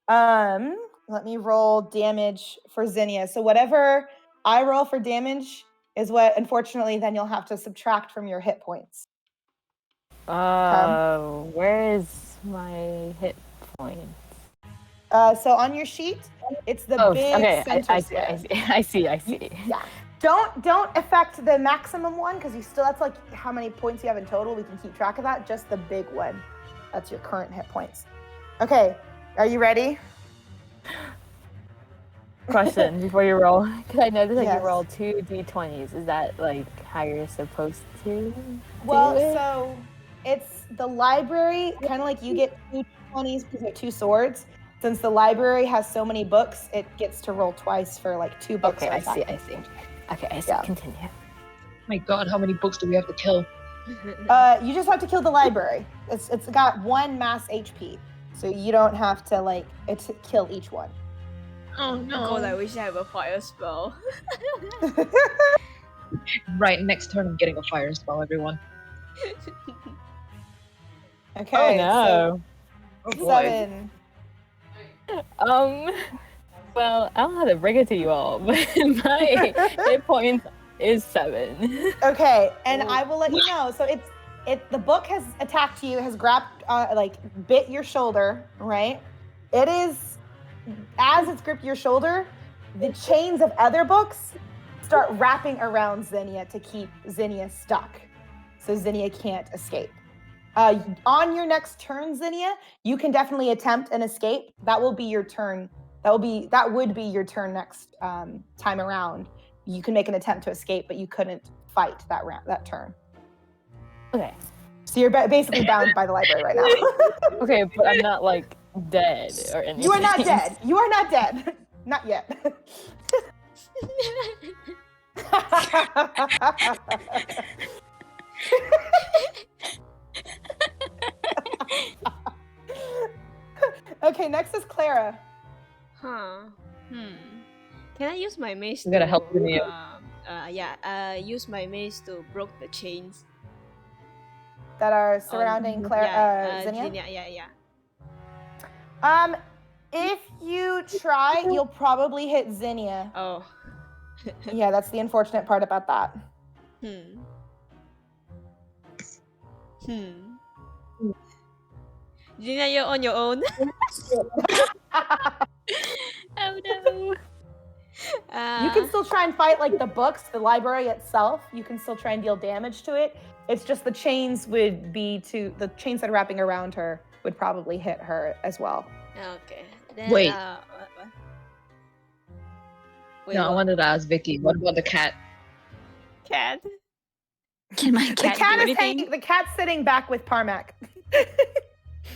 Let me roll damage for Zinnia. So whatever I roll for damage is what, unfortunately, then you'll have to subtract from your hit points. Where is my hit point? So on your sheet, it's the big center square. I see. Yeah. Don't affect the maximum one because that's like how many points you have in total. We can keep track of that. Just the big one. That's your current hit points. Okay. Are you ready? Question before you roll, because I noticed that you roll 2 d20s. Is that like how you're supposed to? Well, so it's the library, kind of like you get 2 d20s because they're 2 swords. Since the library has so many books, it gets to roll twice for like 2 books. Okay, I see. Okay, I see. Yeah. Continue. My God, how many books do we have to kill? You just have to kill the library. It's got 1 mass HP, so you don't have to kill each one. Oh God, I no! wish I have a fire spell. Right, next turn I'm getting a fire spell, everyone. Okay, Oh Oh so boy. 7. no. Well, I don't know how to bring it to you all, but my hit points is 7. Okay, and Oh. I will let you know. So the book has attacked you, has grabbed, bit your shoulder, right? It is, as it's gripped your shoulder, the chains of other books start wrapping around Zinnia to keep Zinnia stuck, so Zinnia can't escape. On your next turn, Zinnia, you can definitely attempt an escape. That will be your turn. That would be your turn next time around. You can make an attempt to escape, but you couldn't fight that turn. Okay. So you're basically bound by the library right now. Okay, but I'm not like dead or anything. You are not dead. You are not dead. Not yet. Okay, next is Clara. Huh. Can I use my mace? You gotta to, help me use my mace to break the chains That are surrounding Zinnia. Yeah. If you try, you'll probably hit Zinnia. Oh. Yeah, that's the unfortunate part about that. Zinnia, you're on your own. Oh no. You can still try and fight like the books, the library itself. You can still try and deal damage to it. It's just the chains the chains that are wrapping around her would probably hit her as well. Okay. Then, Wait. What? Wait, No, I what? wanted to ask Vicky, what about the cat? Cat. Can my The cat, cat do is anything? hanging. The cat's sitting back with Parmac.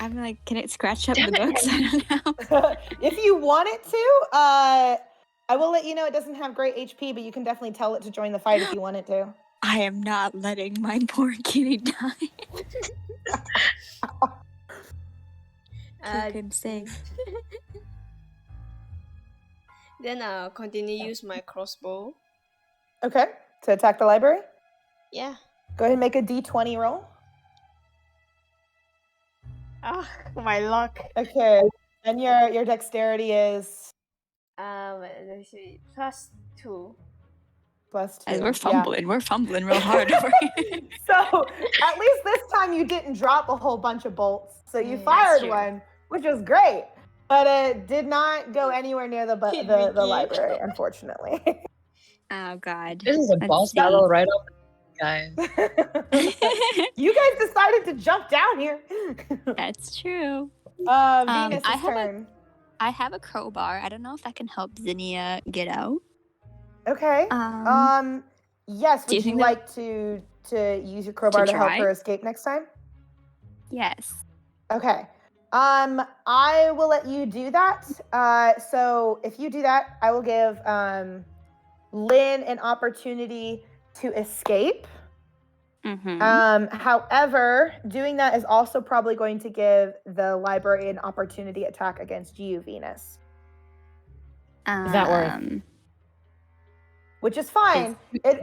I'm like, can it scratch up Damn the it. books? I don't know. If you want it to, I will let you know it doesn't have great HP, but you can definitely tell it to join the fight if you want it to. I am not letting my poor kitty die. Keep him safe. Then I'll continue use my crossbow. Okay, to attack the library. Yeah. Go ahead and make a D20 roll. Ah, my luck. Okay, and your dexterity is Let's see, +2. +2. As we're Yeah. fumbling, we're fumbling real hard over here. So at least this time you didn't drop a whole bunch of bolts. So you That's fired true. one, which was great, but it did not go anywhere near the Hit Vicky. library, unfortunately. Oh god. This is a Let's boss see. battle right off, guys. You guys decided to jump down here. That's true. Venus' I have turn. I have a crowbar. I don't know if that can help Zinnia get out. Okay. Yes. do you Would you think that- like to use your crowbar to help try? her escape next time? Yes. Okay. I will let you do that. So if you do that, I will give Lyn an opportunity to escape. Mm-hmm. However, doing that is also probably going to give the library an opportunity attack against you, Venus, that worth? which is fine.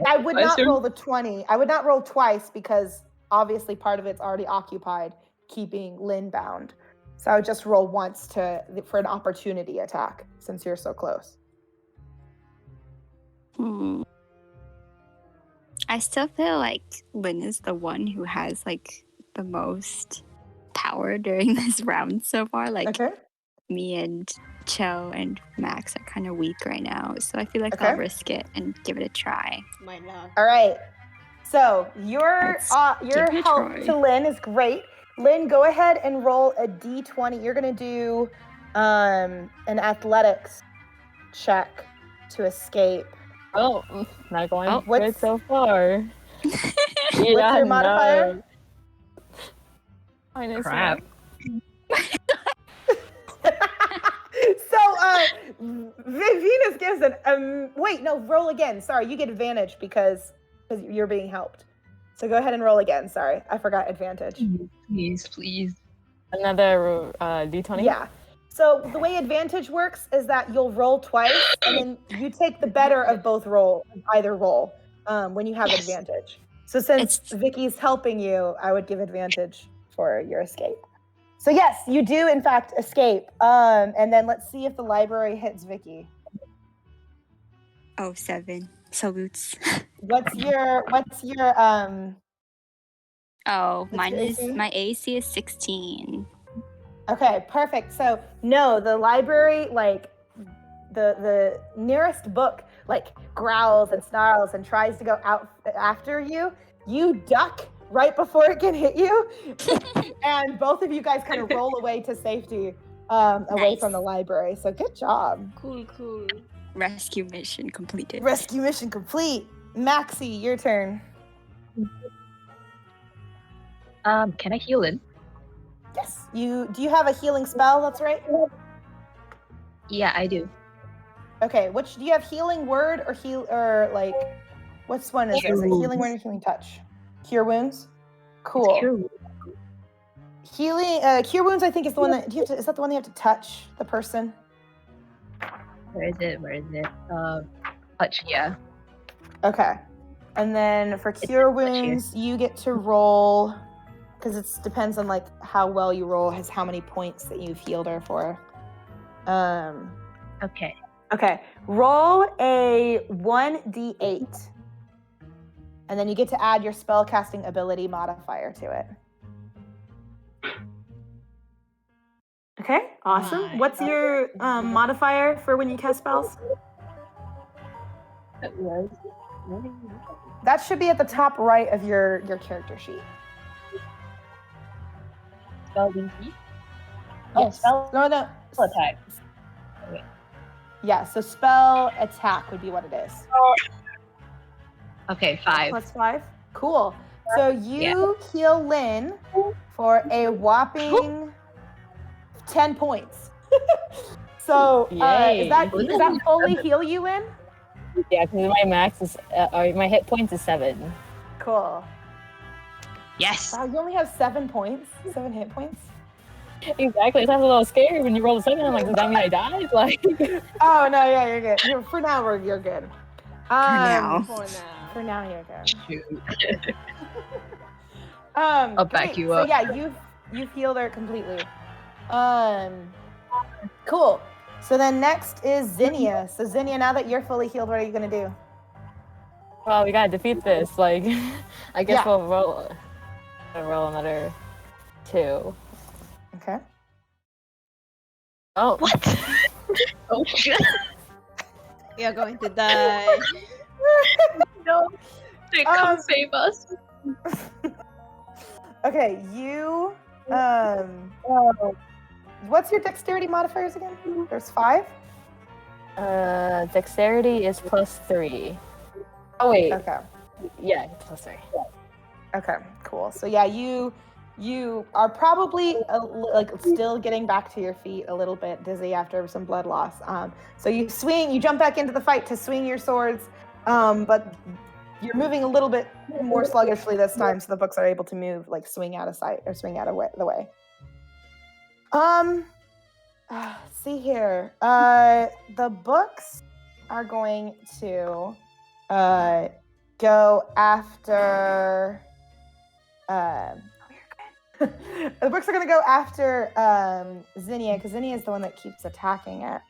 I would not Pleasure. roll the 20. I would not roll twice because obviously part of it's already occupied, keeping Lyn bound. So I would just roll once for an opportunity attack since you're so close. I still feel like Lyn is the one who has like the most power during this round so far. Like Okay. me and Cho and Max are kind of weak right now, so I feel like Okay. I'll risk it and give it a try. My luck. All right. So your Let's your give it a help try. to Lyn is great. Lyn, go ahead and roll a d20. You're gonna do an athletics check to escape. Oh, not going Oh, good what's- so far. What's your modifier? No. Crap. So Venus gives an wait, no, roll again. Sorry, you get advantage because because you're being helped. So go ahead and roll again. Sorry, I forgot advantage. Please. Another d20. Yeah. So the way advantage works is that you'll roll twice, and then you take the better of both either roll when you have advantage. So since Vicky's helping you, I would give advantage for your escape. So yes, you do in fact escape. And then let's see if the library hits Vicky. Oh, 7. Salutes. What's your Oh, What's your AC? my AC is 16. Okay, perfect. So no, the library, like the nearest book, like growls and snarls and tries to go out after you. You duck right before it can hit you, and both of you guys kind of roll away to safety, away Nice. from the library. So good job. Cool. Rescue mission completed. Rescue mission complete. Maxie, your turn. Can I heal in? Yes. Do you have a healing spell? That's right. Yeah, I do. Okay. Do you have healing word or like what's one is it? Is it Cure healing word or wounds. healing touch? Cure wounds. Cool. Cure. Healing cure wounds. I think is the one that is that the one you have to touch the person? Where is it? Touch, yeah. Okay. And then for cure touch here. wounds, you get to roll because it depends on like how well you roll, has how many points that you've healed her for. Okay. Okay. Roll a 1d8. And then you get to add your spellcasting ability modifier to it. Okay, awesome. Nice. What's your modifier for when you cast spells? That should be at the top right of your character sheet. Spell DC? Yes. spell No. attack. Yeah, so spell attack would be what it is. Okay, 5. Plus 5. Cool. So you heal Lynn for a whopping 10 points. So is Yay. that fully heal you, Lynn? Yeah, because my max is my hit points is 7. Cool. Yes. Wow, you only have 7 points. 7 hit points. Exactly. It sounds a little scary when you roll a 7. I'm like, does that mean I died? Like, Oh no, yeah, you're good. For now, you're good. now. For now. You're good. Shoot. I'll back you So up. yeah, you've healed her completely. Cool. So then next is Zinnia. So Zinnia, now that you're fully healed, what are you gonna do? well, we gotta defeat this. Like, I guess Yeah. we'll roll another 2. Okay. Oh, What? Oh shit. You're going to die. No. They come Um, save us. Okay, you what's your dexterity modifiers again? There's 5? dexterity is plus 3. Oh wait, Okay. yeah, plus 3. Okay, cool. So yeah, you are probably like still getting back to your feet a little bit dizzy after some blood loss. So you jump back into the fight to swing your swords, but you're moving a little bit more sluggishly this time, so the books are able to move, like swing out of sight or swing out of the way. See here. The books are going to go after. The books are going to go after Zinnia, because Zinnia is the one that keeps attacking it.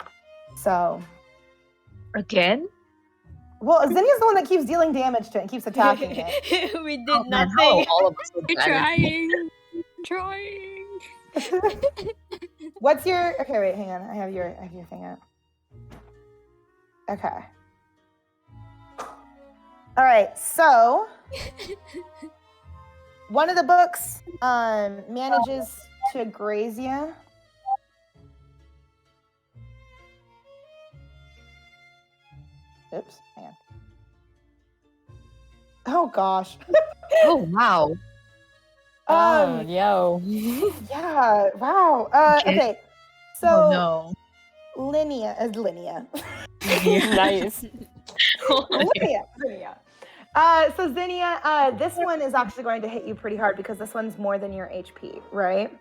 So, Again? well, Zinnia's the one that keeps dealing damage to it and keeps attacking it. We did Oh, man, how nothing. all of us are You're bad. trying. What's your? Okay, wait, hang on. I have your thing out. Okay. All right. So one of the books manages to graze you. Oops. Hang on. Oh gosh. Oh wow. Oh, yo. Yeah. Wow. Okay. Okay. So Oh no. Linnea. Nice. Linnea. So Zinnia, this one is actually going to hit you pretty hard because this one's more than your HP, right?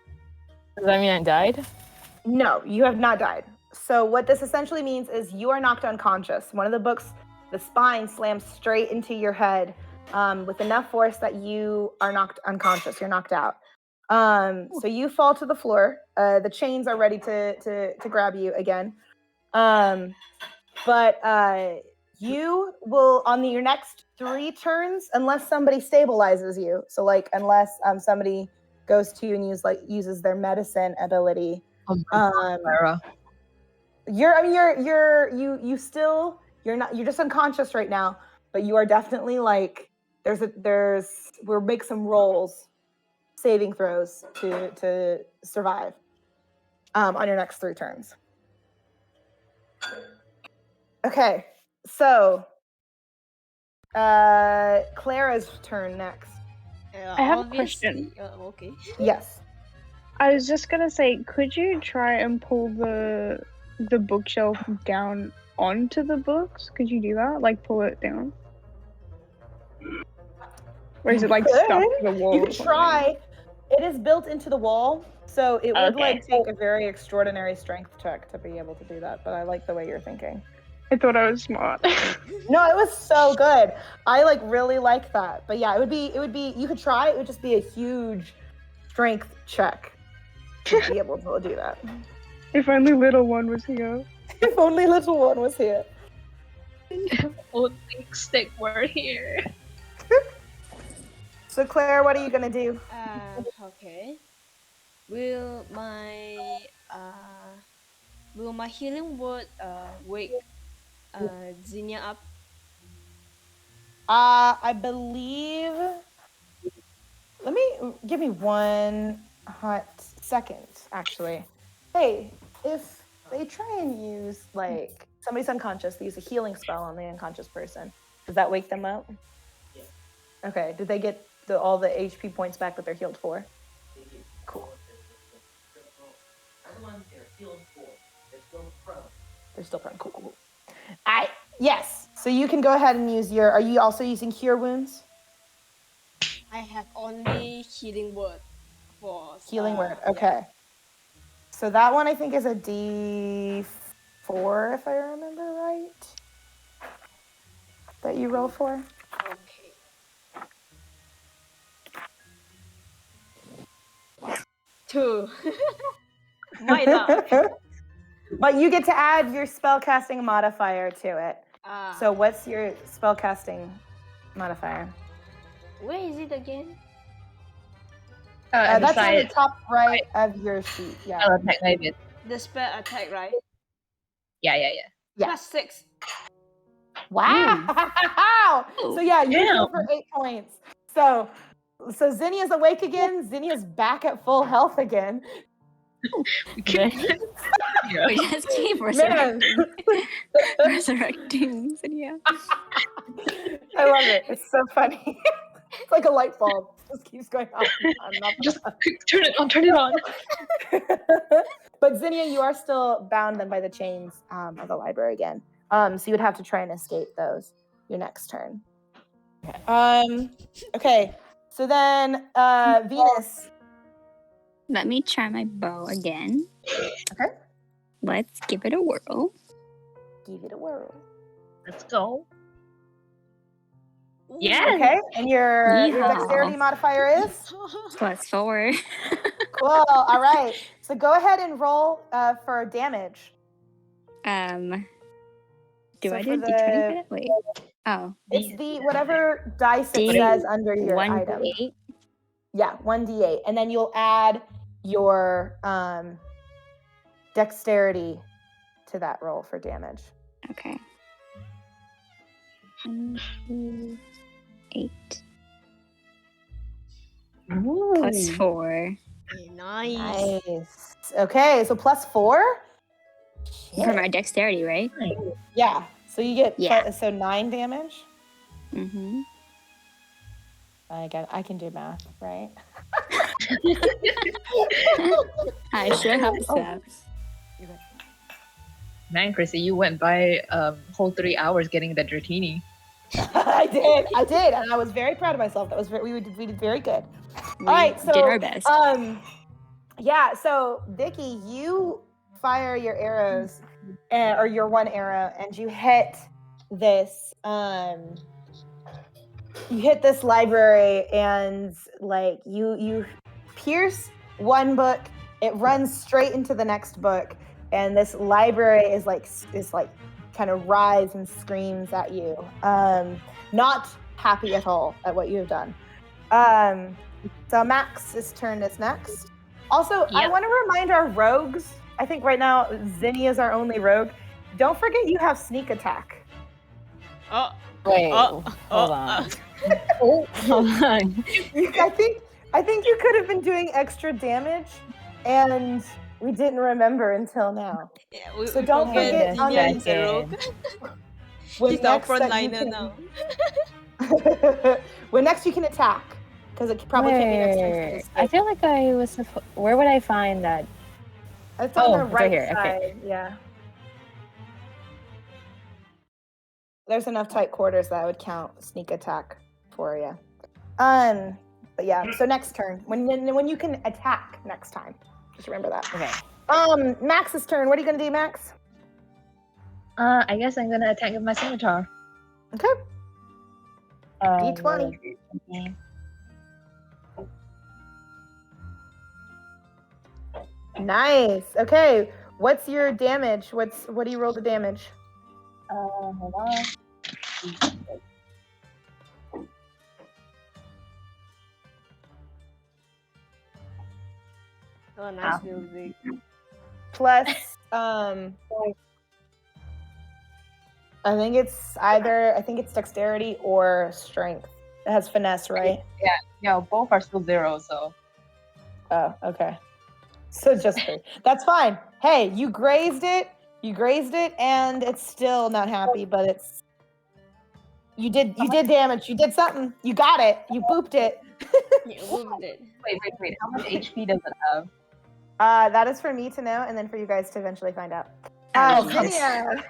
Does that mean I died? No, you have not died. So what this essentially means is you are knocked unconscious. One of the books, the spine slams straight into your head with enough force that you are knocked unconscious. You're knocked out. So you fall to the floor. The chains are ready to grab you again. But you will, on your next 3 turns, unless somebody stabilizes you. So like, unless somebody goes to you and uses their medicine ability. Clara. You're just unconscious right now, but you are definitely like, we'll make some rolls, saving throws to survive on your next 3 turns. Okay, so Clara's turn next. I have a question. Okay. Yes. I was just gonna say, could you try and pull the bookshelf down onto the books? Could you do that? Like pull it down? Or is it like stuck to the wall? You could try. It is built into the wall, so it would Okay. take a very extraordinary strength check to be able to do that. But I like the way you're thinking. I thought I was smart. No, it was so good. I really like that. But yeah, it would be. You could try. It would just be a huge strength check to be able to do that. If only little one was here. If only little one was here. Oh, thanks, stick word here. So Claire, what are you gonna do? Okay. Will my healing word wake Zinnia up? I believe. Give me one hot second, actually. Hey, if they try and use somebody's unconscious, they use a healing spell on the unconscious person. Does that wake them up? Yeah. Okay. Did they get all the HP points back that they're healed for? Cool. They're still prone. Cool. Yes. So you can go ahead and use your. Are you also using cure wounds? I have only healing word for Healing word. Okay. Yeah. So that one I think is a D4, if I remember right. That you roll for. Okay. Two. My luck. But you get to add your spellcasting modifier to it. So what's your spellcasting modifier? Where is it again? That's on the top right of your sheet. Yeah. Spell attack, maybe. The spell attack, right? Yeah. +6. Wow. So yeah, you heal for 8 points. So Zinnia's awake again. Zinnia's back at full health again. We just keep resurrecting Zinnia. I love it. It's so funny. It's like a light bulb. It just keeps going on. Just turn it on. But Zinnia, you are still bound then by the chains of the library again. So you would have to try and escape those your next turn. Okay. So then Venus. Let me try my bow again. Okay. Let's give it a whirl. Give it a whirl. Let's go. Yeah. Okay. And your dexterity modifier is? +4. Cool. All right. So go ahead and roll for damage. Do So I for do D20? Wait. Oh. It's the whatever dice it says under your item. 1d8? Yeah, 1d8. And then you'll add your dexterity to that roll for damage. Okay. 1, 2, 8. Ooh. +4. Nice. Okay, so +4? For my dexterity, right? Yeah. So you get 9 damage? Mm-hmm. I can do math, right? I sure hope so. Man, Krissey, you went by whole 3 hours getting the Dratini. I did, and I was very proud of myself. That was we did very good. We All right, so did our best. yeah. So Vicky, you fire your arrows, or your one arrow, and you hit this. You hit this library, and like you pierce one book. It runs straight into the next book, and this library is like kind of writhes and screams at you. Not happy at all at what you have done. So Max's turn is next. Also, I want to remind our rogues, I think right now Zinnia is our only rogue. Don't forget you have sneak attack. Oh, Wait, oh, hold on. Hold on. I think you could have been doing extra damage, and we didn't remember until now. yeah, So don't forget Zinnia on is a rogue. When He's our next that you frontliner can- now. when next you can attack, because it probably can't be next turn. Wait, I feel like I was. Where would I find that? It's on the it's right right here, side. okay. Yeah. There's enough tight quarters that I would count sneak attack for you. But yeah. So next turn, when you can attack next time, just remember that. Okay. Max's turn. What are you gonna do, Max? I guess I'm gonna attack with my scimitar. Okay. D20. Nice. Okay. What's your damage? What do you roll the damage? Hold on. Oh, nice music. Plus, I think it's dexterity or strength. It has finesse, right? Yeah, both are still 0, so. Oh, okay. So just 3. That's fine. Hey, you grazed it, and it's still not happy, but it's you did damage. You did something. You got it. You booped it. You moved it. Wait. How much HP does it have? That is for me to know, and then for you guys to eventually find out. Zinnia.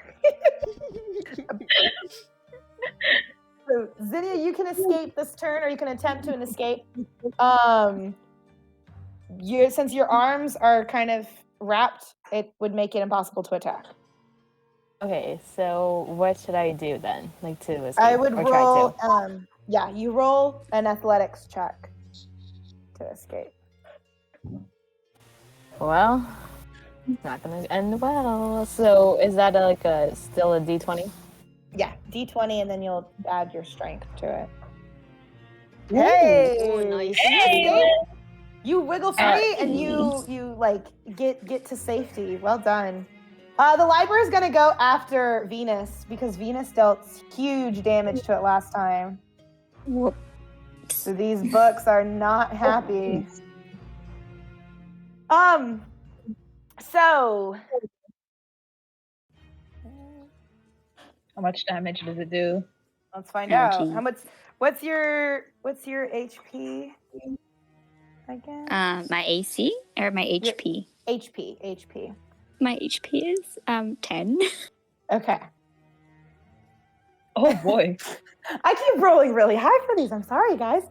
So Zinnia, you can escape this turn, or you can attempt to escape. Since your arms are kind of wrapped, it would make it impossible to attack. Okay, so what should I do then? Like to escape? I would or roll. Try to? You roll an athletics check to escape. Well, it's not gonna end well. So is that still a D20? Yeah, D20, and then you'll add your strength to it. Ooh. Hey, Oh, nice. You wiggle free, and you like get to safety. Well done. The library is gonna go after Venus because Venus dealt huge damage to it last time. Whoop. So these books are not happy. So How much damage does it do? let's find Oh, out. geez. What's your HP again? My AC or my HP? HP. My HP is 10. Okay. Oh boy. I keep rolling really high for these. I'm sorry, guys.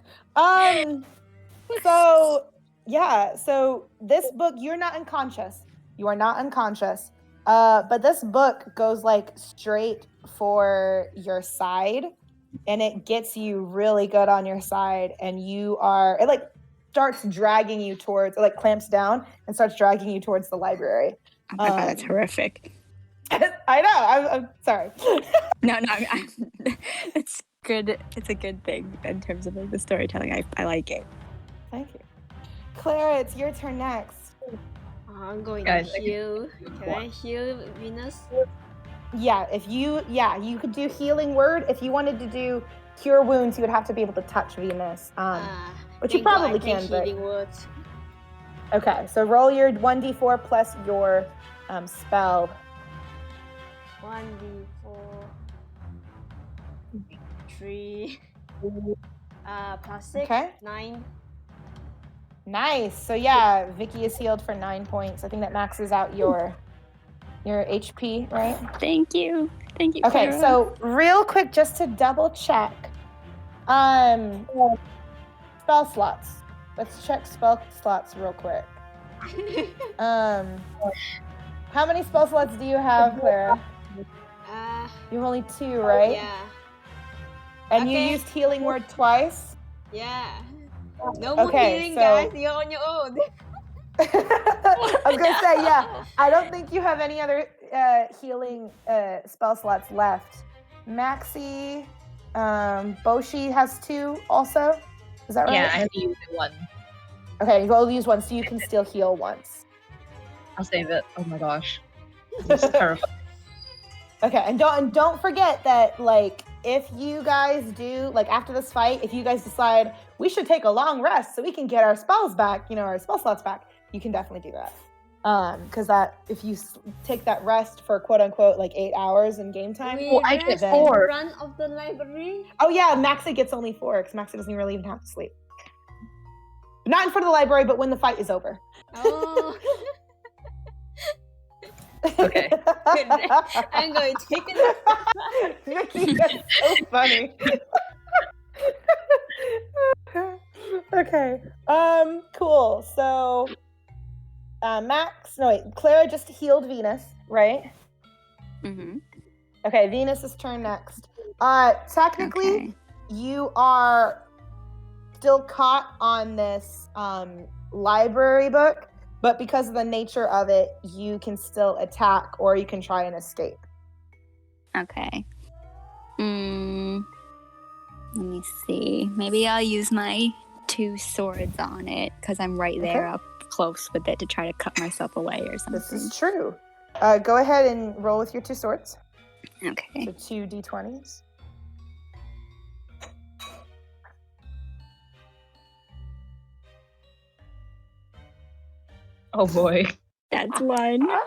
So this book, you're not unconscious. You are not unconscious. But this book goes like straight for your side, and it gets you really good on your side, and it like starts dragging you towards, it like clamps down and starts dragging you towards the library. Oh my god, that's horrific. I know. I'm sorry. No, it's good. It's a good thing in terms of like the storytelling. I like it. Thank you. Clara, it's your turn next. I'm going Guys, to heal. Can I heal Venus? Yeah, you could do healing word. If you wanted to do cure wounds, you would have to be able to touch Venus. Which you thank God probably I take can, but healing words. okay. So roll your 1d4 plus your spell. 1d4. 3. Plus 6. Okay. 9. Nice. So yeah, Vicky is healed for 9 points. I think that maxes out your your HP, right? Thank you. Thank you. Okay, Clara. so real quick, just to double check, spell slots. Let's check spell slots real quick. How many spell slots do you have, Clara? You have only 2, right? Yeah. And you Okay. used healing word twice. Yeah. No more Okay, healing, so- guys. You're on your own. I was gonna say, yeah. I don't think you have any other healing spell slots left. Maxie, Bouchi has 2 also. Is that right? Yeah, I have to use it one. Okay, you go use one, so you can still heal once. I'll save it. Oh my gosh. This is terrifying. Okay, and don't forget that, like, if you guys do, like, after this fight, if you guys decide we should take a long rest so we can get our spells back, our spell slots back, you can definitely do that. Because that, if you take that rest for quote unquote like 8 hours in game time. We Well, I get rest in 4. front of the library. Oh yeah, Maxie gets only 4 because Maxie doesn't really even have to sleep. Not in front of the library, but when the fight is over. Oh. Okay. I'm going to take it. Vicky, that's so funny. Okay. Cool. So, Clara just healed Venus, right? Mm-hmm. Okay, Venus's turn next. Technically, Okay. you are still caught on this library book, but because of the nature of it, you can still attack or you can try and escape. Okay. Let me see. Maybe I'll use my 2 swords on it because I'm right there Okay. up close with it to try to cut myself away or something. This is true. Go ahead and roll with your 2 swords. Okay. So 2 d20s. Oh boy. That's 1. No!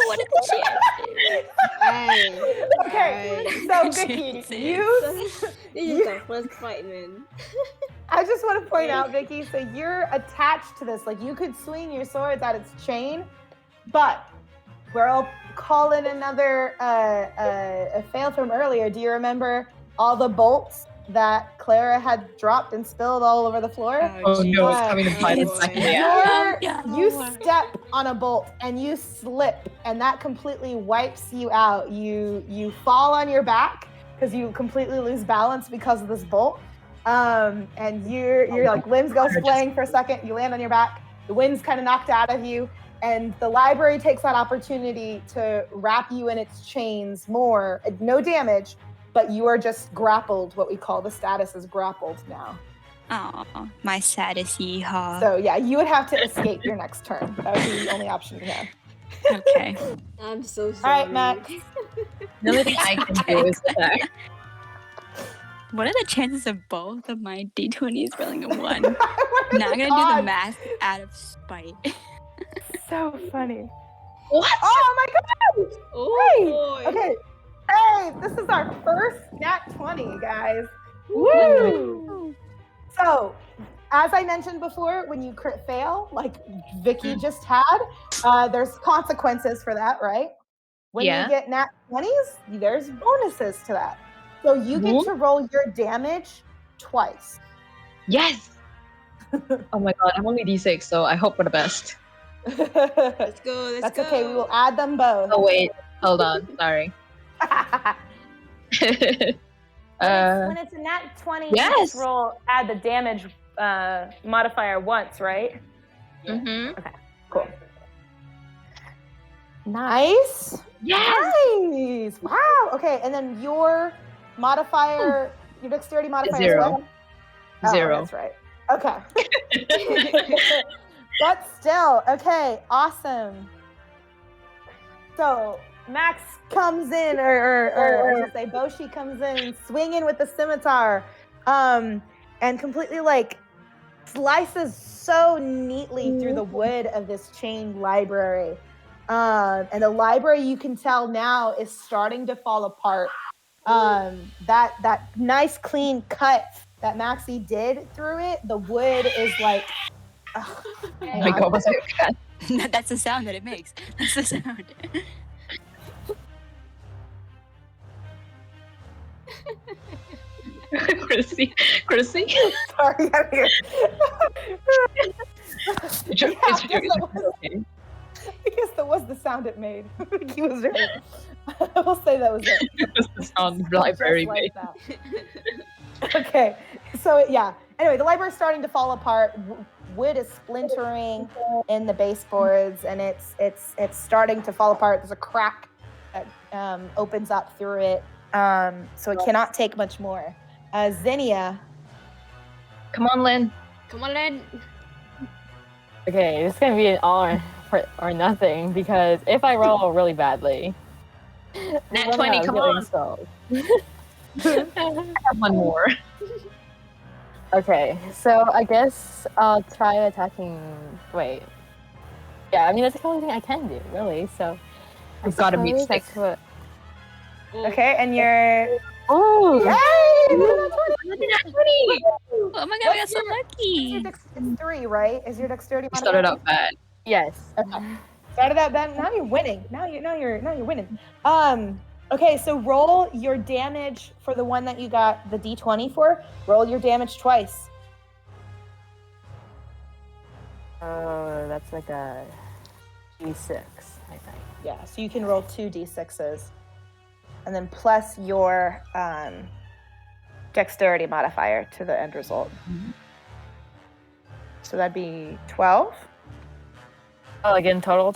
What are the chances? Hey. Okay, Hey. so Vicky, Jesus. you. This is the first fight, man. I just want to point out, Vicky, so you're attached to this. Like, you could swing your swords at its chain, but we'll call in another a fail from earlier. Do you remember all the bolts that Clara had dropped and spilled all over the floor? Oh no, it's Uh, coming to bite us back in the yeah. ass. You step on a bolt and you slip, and that completely wipes you out. You fall on your back because you completely lose balance because of this bolt. And your like limbs go splaying for a second. You land on your back. The wind's kind of knocked out of you, and the library takes that opportunity to wrap you in its chains more. No damage, but you are just grappled. What we call the status is grappled now. Oh, my saddest yeehaw. So yeah, you would have to escape your next turn. That would be the only option you have. Okay. I'm so All sorry. right, Max. The only thing I can do is attack. What are the chances of both of my d20s rolling a 1? What Now I'm is gonna do the odds? math out of spite. So funny. What? Oh my god! Oh Hey! boy. Okay. Hey, this is our first nat 20, guys. Woo! So, as I mentioned before, when you crit fail, like Vicky just had, there's consequences for that, right? When Yeah. you get nat 20s, there's bonuses to that. So you get Whoop. to roll your damage twice. Yes! Oh my god, I'm only D6, so I hope for the best. Let's go. Let's go. That's okay. We will add them both. Oh wait, hold on, sorry. When it's a nat 20, you Yes. just add the damage modifier once, right? Mm-hmm. Cool. Nice. Yes! Nice. Wow. Okay, and then your modifier, your dexterity modifier is 0. what? Oh, 0. that's right. Okay. But still, okay, awesome. So Max comes in, or I should say, Bouchi comes in, swinging with the scimitar, and completely like slices so neatly through the wood of this chained library. And the library, you can tell now, is starting to fall apart. That nice clean cut that Maxie did through it, the wood is like. Oh my god, was it bad? That's the sound that it makes. That's the sound. Krissey. Sorry, I'm here. Okay. I guess that was the sound it made. He was right. I will say that was it. It was the sound the library Just made. like that. Okay, so yeah. Anyway, the library's starting to fall apart. Wood is splintering in the baseboards, and it's starting to fall apart. There's a crack that opens up through it, so it cannot take much more. Zinnia. Come on, Lyn. Come on, Lyn. Okay, this is gonna be an all or nothing because if I roll really badly, Nat then 20, I'll come get on. installed. I have one more. Okay, so I guess I'll try attacking. Wait. Yeah, I mean that's the only thing I can do, really. So I We've gotta beat suppose six. that's what. Okay, and you're. Oh, Yay! Oh my god, we got so lucky. It's 3, right? Is your dexterity We started out bad. yes. Okay. Started out bad. Now you're winning. Now you're winning. Okay, so roll your damage for the one that you got the D20 for. Roll your damage twice. Oh, that's like a D6, I think. Yeah, so you can roll 2 D6s. And then plus your dexterity modifier to the end result. So that'd be 12. Oh, like in total?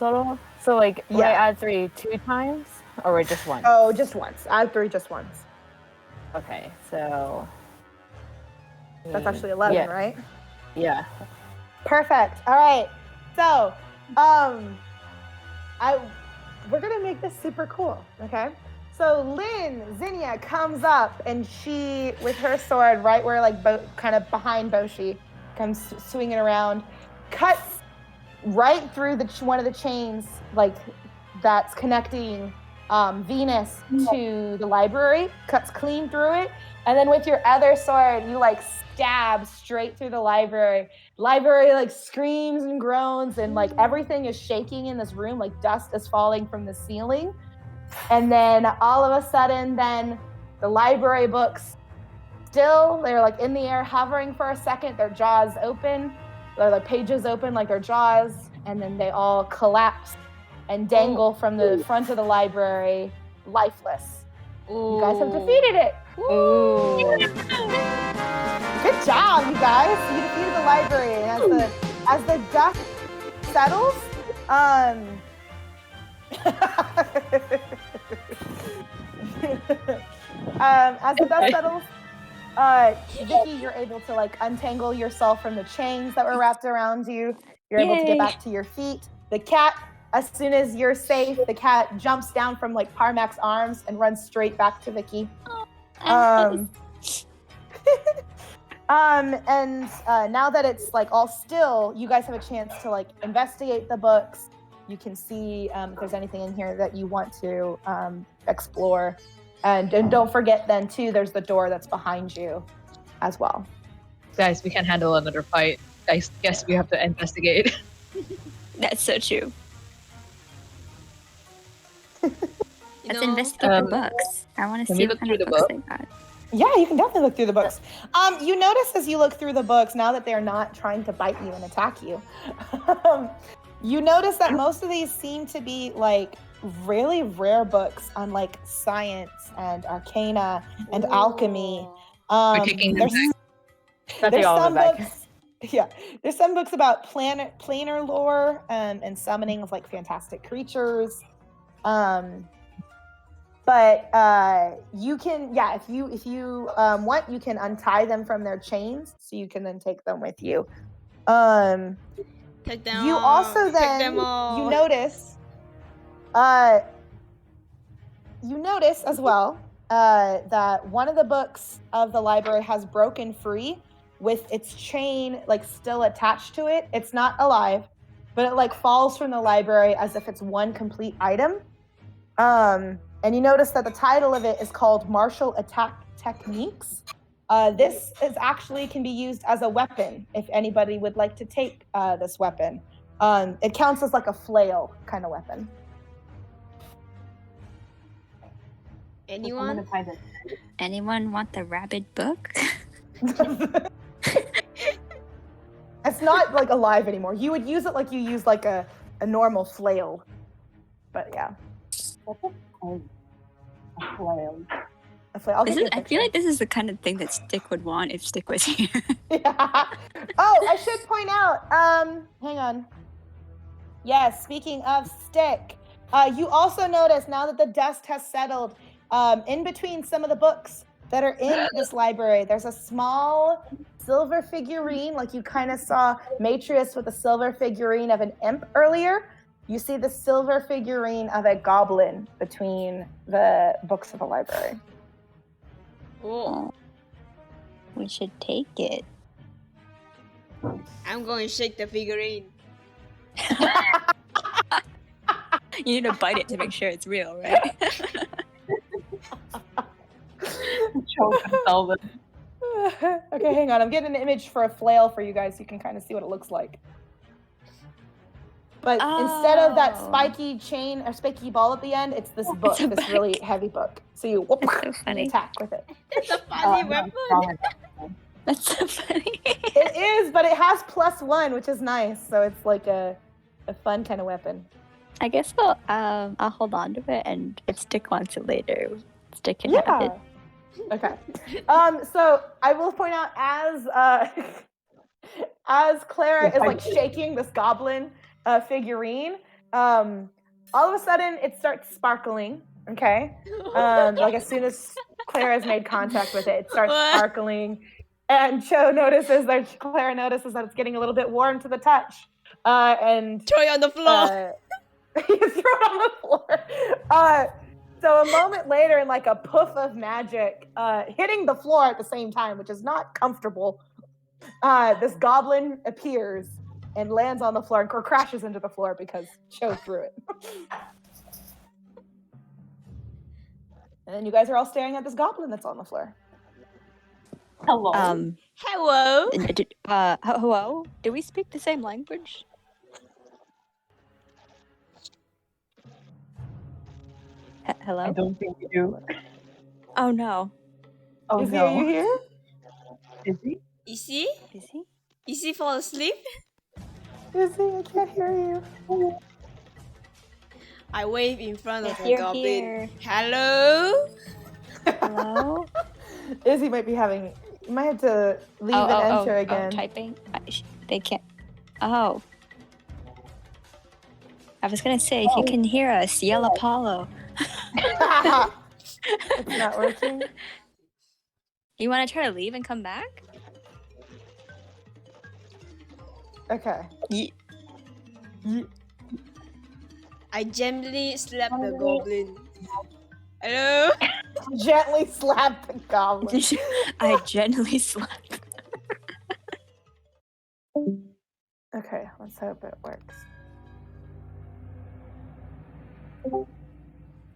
So like, would I Yeah. add 3 2 times or just once? Oh, just once. Add 3 just once. Okay, so. That's actually 11, yeah. right? Yeah. Perfect. All right. So, we're gonna make this super cool. Okay. So Zinnia comes up and she, with her sword, right where like kind of behind Bouchi, comes swinging around, cuts right through one of the chains, like that's connecting Venus to the library. Cuts clean through it, and then with your other sword, you like stab straight through the library. Library like screams and groans, and like everything is shaking in this room, like dust is falling from the ceiling. And then all of a sudden, then the library books they're like in the air, hovering for a second, their jaws open, or the pages open like their jaws, and then they all collapse and dangle from the front of the library, lifeless. You guys have defeated it. Ooh. Good job, you guys. You defeated the library, and as the dust settles, as the dust settles, Vicky, you're able to like untangle yourself from the chains that were wrapped around you. You're able to get back to your feet. The cat, as soon as you're safe, the cat jumps down from like Parmac's arms and runs straight back to Vicky. And now that it's like all still, you guys have a chance to like investigate the books. You can see if there's anything in here that you want to explore. And don't forget then too, there's the door that's behind you as well. Guys, we can't handle another fight. I guess we have to investigate. That's so true. You Let's know, investigate the books. I want to can see we what look kind through of the books book? they got. Yeah, you can definitely look through the books. You notice as you look through the books, now that they're not trying to bite you and attack you, you notice that most of these seem to be like really rare books on like science and arcana and alchemy. We're taking them That's There's all of some it back. books. Yeah, there's some books about planar lore and summoning of like fantastic creatures. But you can, if you want, you can untie them from their chains, so you can then take them with you. Take them You all. also Take then them all. you notice as well that one of the books of the library has broken free with its chain like still attached to it. It's not alive, but it like falls from the library as if it's one complete item. And you notice that the title of it is called Martial Attack Techniques. This is actually can be used as a weapon if anybody would like to take this weapon. It counts as like a flail kind of weapon. Anyone? Anyone want the rabid book? It's not like alive anymore. You would use it like you use like a normal flail. But yeah. What's a flail? A flail. I feel like this is the kind of thing that Stick would want if Stick was here. Yeah. Oh, I should point out. Hang on. Yes, speaking of Stick, you also notice now that the dust has settled, in between some of the books that are in this library, there's a small silver figurine, like you kind of saw Matrius with a silver figurine of an imp earlier. You see the silver figurine of a goblin between the books of the library. Oh, We should take it. I'm going to shake the figurine. You need to bite it to make sure it's real, right? Choke and tell them. Okay, hang on. I'm getting an image for a flail for you guys so you can kind of see what it looks like. But instead of that spiky chain or spiky ball at the end, it's this book, a this book. really heavy book. So you so funny. attack with it. It's a funny weapon. That's so funny. It is, but it has +1, which is nice. So it's like a fun kind of weapon. I guess I'll hold on to it, and if Stick wants it later, Stick can have it. Okay. So I will point out as Clara is like shaking this goblin figurine, all of a sudden it starts sparkling. Okay. Like as soon as Clara has made contact with it, it starts sparkling. And Clara notices that it's getting a little bit warm to the touch. And Throw it on the floor. you throw it on the floor. So a moment later, in like a poof of magic, hitting the floor at the same time, which is not comfortable, this goblin appears and lands on the floor or crashes into the floor because Cho threw it. And then you guys are all staring at this goblin that's on the floor. Hello. Hello. Hello? Do we speak the same language? Hello? I don't think we do. Oh no. Oh Is he, no. are you here? Is he? Issy? Is he? Issy fall asleep? Is he? I can't hear you. I wave in front of the You're goblin. here. Hello? Hello? Izzy might be having. You might have to leave and enter again. Typing? They can't. Oh. I was gonna say, if you can hear us, yell Apollo. It's not working. You want to try to leave and come back? Okay. I gently slap the goblin. Hello? Gently slap the goblin. I gently slap. Okay, let's hope it works.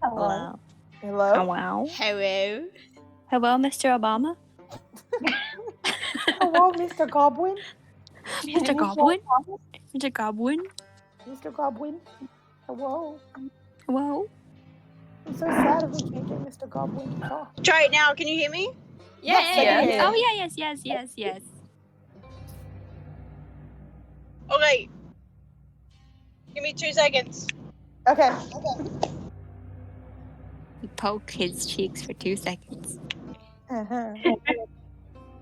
Hello. Hello? Oh, wow. Hello? Hello, Mr. Obama? Hello, Mr. Goblin? Mr. Goblin? Mr. Goblin? Mr. Goblin? Hello? Hello? I'm so sad if we can't get Mr. Goblin to talk. Try it now. Can you hear me? Yes, I can hear you. Oh, yeah, yes. Okay. Give me 2 seconds. Okay. You poke his cheeks for 2 seconds. Uh-huh.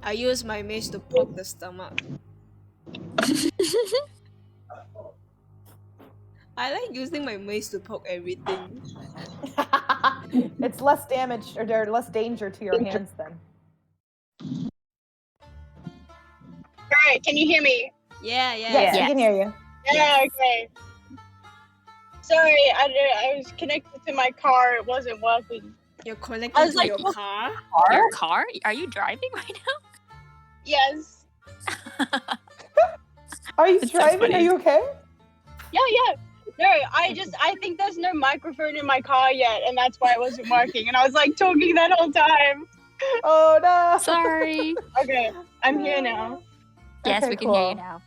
I use my mace to poke the stomach. I like using my mace to poke everything. It's less damage or less danger to your hands then. Alright, can you hear me? Yeah. Yes, we can hear you. Yeah, okay. Sorry, I was connected to my car. It wasn't working. You're I connected was to like, your car? Your car? Are you driving right now? Yes. Are you It's so driving? funny. Are you okay? Yeah. No, I think there's no microphone in my car yet, and that's why it wasn't working. And I was like talking that whole time. Oh no. Okay, I'm here now. Yes, Okay, we can hear cool. you now.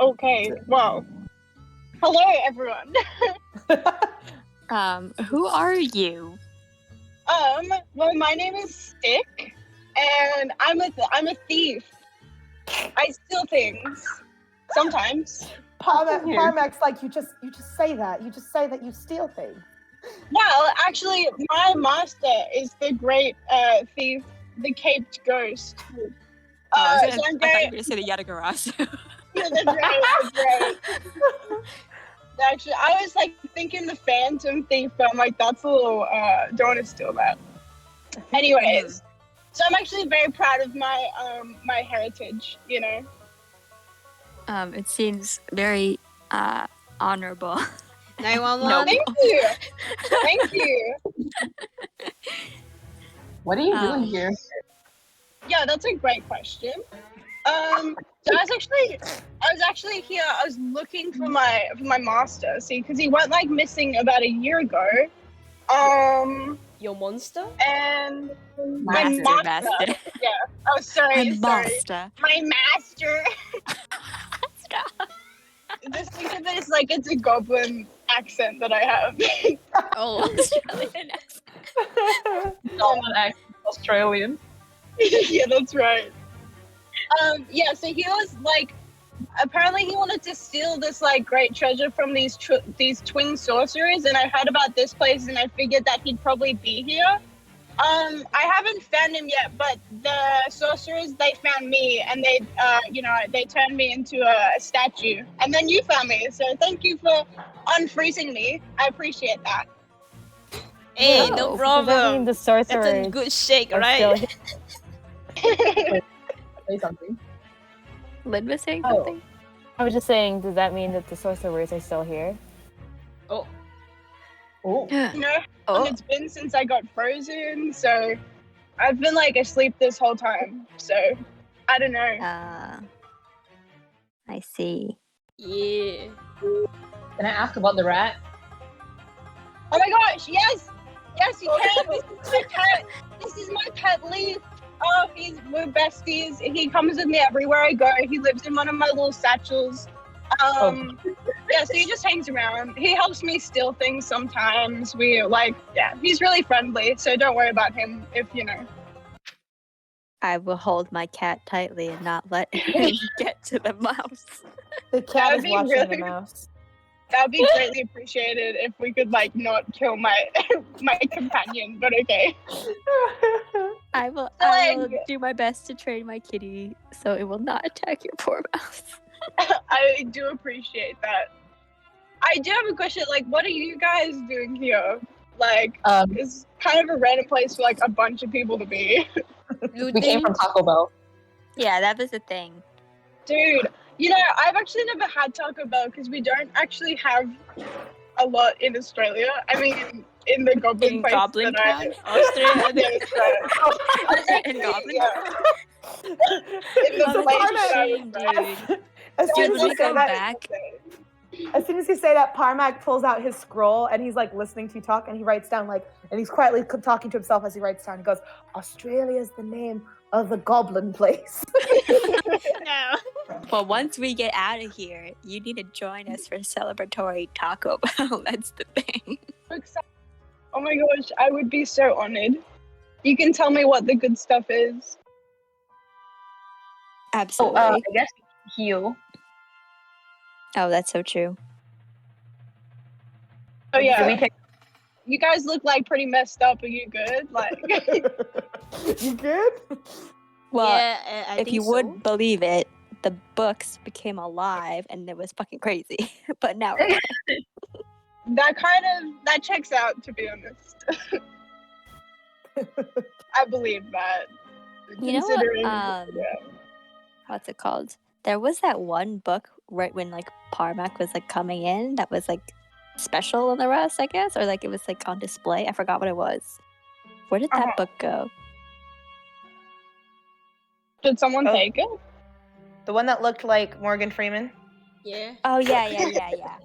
Okay, well, hello everyone. Who are you? Well, my name is Stick, and I'm a thief. I steal things sometimes. Parmac's like you just say that. You just say that you steal things. Well, actually, my master is the great thief, the caped ghost. I So thought I'm you very were going to say the Yatagarasu. Yeah, that's right. Actually, I was like thinking the Phantom Thief, but I'm like, that's a little. Don't want to steal that. Anyways, so I'm actually very proud of my my heritage. You know. It seems very honorable. 911. Thank you. Thank you. What are you doing here? Yeah, that's a great question. So I was actually here. I was looking for my master. See, because he went like missing about a year ago. Your monster? And my Master. master. Yeah. Oh, sorry. Master. My master. Just think of it as like it's a goblin accent that I have. Oh. Australian accent. Goblin accent, Australian. Yeah, that's right. Yeah, so he was like, apparently he wanted to steal this like great treasure from these twin sorcerers, and I heard about this place, and I figured that he'd probably be here. I haven't found him yet, but the sorcerers, they found me, and they, they turned me into a statue, and then you found me. So thank you for unfreezing me. I appreciate that. Hey, Oh, no Does that mean problem. the That's sorcerers a good shake, are right? still here? Say something. Lynn was saying Oh. something? I was just saying, does that mean that the sorcerers are still here? Oh. Oh. You know, Oh. it's been since I got frozen, so I've been like asleep this whole time. So I don't know. I see. Yeah. Can I ask about the rat? Oh my gosh, yes! Yes, you can! This is my pet! This is my pet Leaf! Oh, we're besties. He comes with me everywhere I go. He lives in one of my little satchels. Yeah, so he just hangs around. He helps me steal things sometimes. He's really friendly, so don't worry about him if you know. I will hold my cat tightly and not let him get to the mouse. The cat That'd is be watching really- the mouse. That would be greatly appreciated if we could like not kill my my companion, but okay. I will do my best to train my kitty so it will not attack your poor mouse. I do appreciate that. I do have a question, like what are you guys doing here? Like it's kind of a random place for like a bunch of people to be. We came from Taco Bell. Yeah, that was the thing. Dude, you know, I've actually never had Taco Bell because we don't actually have a lot in Australia. I mean, in the Goblin In place Goblin that Town? Australia. In Goblin Town? In the Oh, place that's that I a was shame, from. dude. As soon Dude, as when you we say go that, back, as soon as you say that, Parmac pulls out his scroll and he's like listening to you talk, and he writes down and he's quietly talking to himself as he writes down. He goes, "Australia is the name of the Goblin place." No. well, once we get out of here, you need to join us for celebratory Taco Bell. That's the thing. Oh my gosh, I would be so honored. You can tell me what the good stuff is. Absolutely. I guess heal. Oh, that's so true. Oh yeah, Do we take you guys look like pretty messed up. Are you good? Like, You good? Well, yeah, I if think you so. would believe it, the books became alive and it was fucking crazy. But now we're that checks out, to be honest. I believe that. You know what, Considering, what's it called? There was that one book right when like Parmac was like coming in that was like special than the rest, I guess, or like it was like on display. I forgot what it was. Where did that book go? Did someone take it? The one that looked like Morgan Freeman. Yeah. Oh yeah.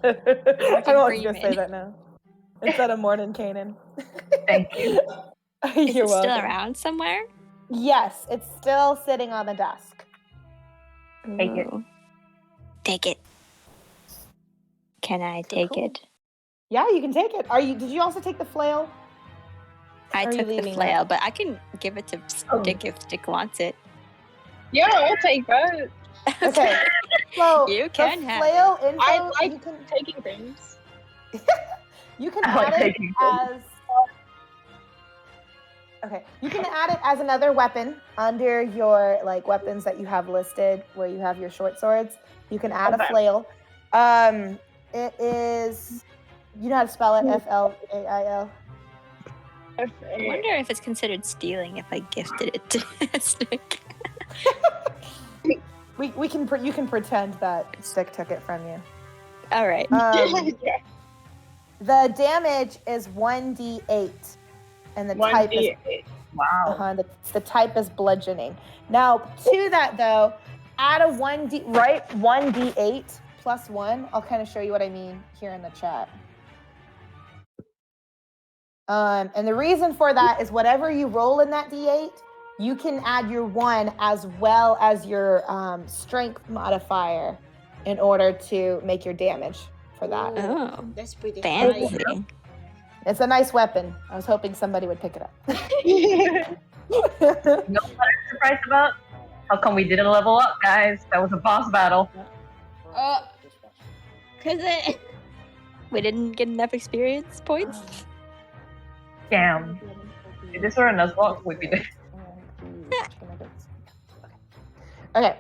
I don't want you to say Freeman. that now. Instead of Morgan Kanan. Thank you. Is You're it still welcome. around somewhere? Yes, it's still sitting on the desk. Take it. Ooh. Take it. Can I take cool. it? Yeah, you can take it. Did you also take the flail? I Or are you took the leaving flail, that? but I can give it to Stick if Stick wants it. Yeah, I'll take that. Okay. So You the can have flail info, I like you can taking things. you can I like add it taking as okay. You can add it as another weapon under your like weapons that you have listed where you have your short swords. You can add a Okay. flail. It is you know how to spell it? FLAIL. I wonder if it's considered stealing if I gifted it to Stick. You can pretend that Stick took it from you. All right. Yeah. The damage is 1d8, and the type is 1d8. Wow. the type is bludgeoning. Now to that though, add a 1d8 plus 1. I'll kind of show you what I mean here in the chat. And the reason for that is whatever you roll in that d8, you can add your 1 as well as your strength modifier in order to make your damage for that. Oh, That's pretty fancy. high. It's a nice weapon. I was hoping somebody would pick it up. You know what I'm surprised about? How come we didn't level up, guys? That was a boss battle. Cause We didn't get enough experience points. Damn. If this were a Nuzlocke, we'd be there. Okay.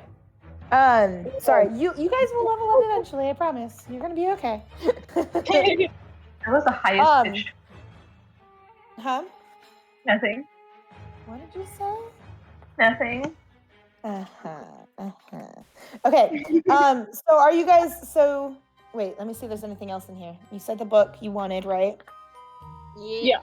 Sorry. You guys will level up eventually. I promise. You're gonna be okay. That was the highest pitched. Huh? Nothing. What did you say? Nothing. Okay. So are you guys? So wait. Let me see if there's anything else in here. You said the book you wanted, right? Yeah.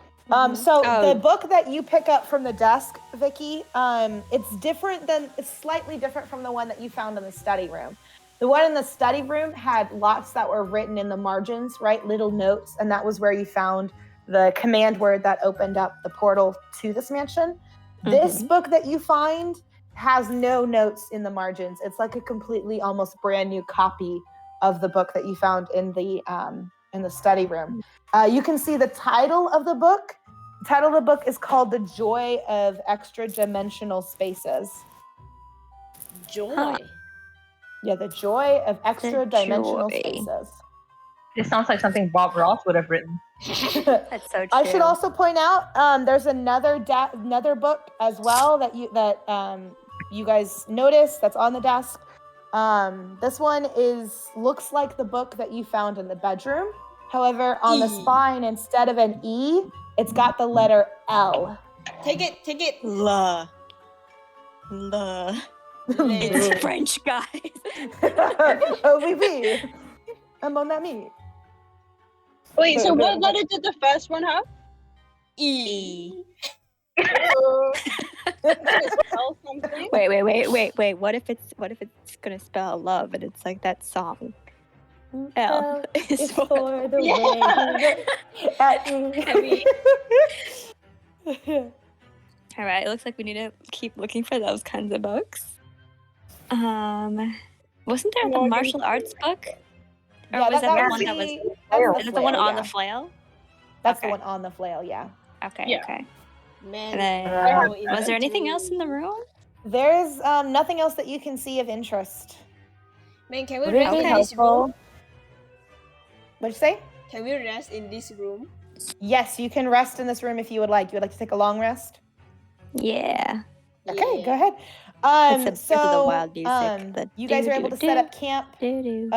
So Oh. the book that you pick up from the desk, Vicky, it's slightly different from the one that you found in the study room. The one in the study room had lots that were written in the margins, right? Little notes, and that was where you found the command word that opened up the portal to this mansion. This book that you find has no notes in the margins. It's like a completely almost brand new copy of the book that you found in the study room. You can see the title of the book. The title of the book is called The Joy of Extra Dimensional Spaces. Joy. Huh. Yeah, The Joy of Extra Dimensional Joy. Spaces. This sounds like something Bob Ross would have written. That's so true. I should also point out there's another book as well that you guys noticed that's on the desk. This one looks like the book that you found in the bedroom. However, on the spine, instead of an E, it's got the letter L. Take it. La. It's French, guys. OVP. I'm on that meat. Wait, so what letter did the first one have? E. Spell something? Wait. What if it's gonna spell love and it's like that song? L is for the Yeah. way at me. All right. It looks like we need to keep looking for those kinds of books. Wasn't there the martial arts book? Or Yeah, was that the was one that was? that's Is it the one flail, on yeah. the flail? That's Okay. the one on the flail, yeah. Okay. Yeah. Okay. Man, And then, I have was there anything else in the inventory. room? There's nothing else that you can see of interest. Man, can we Would it rest be in this room? helpful? What'd you say? Can we rest in this room? Yes, you can rest in this room if you would like. You would like to take a long rest? Yeah. Okay, Yeah. go ahead. It's the wild music. The you guys are able to set up camp doo-doo.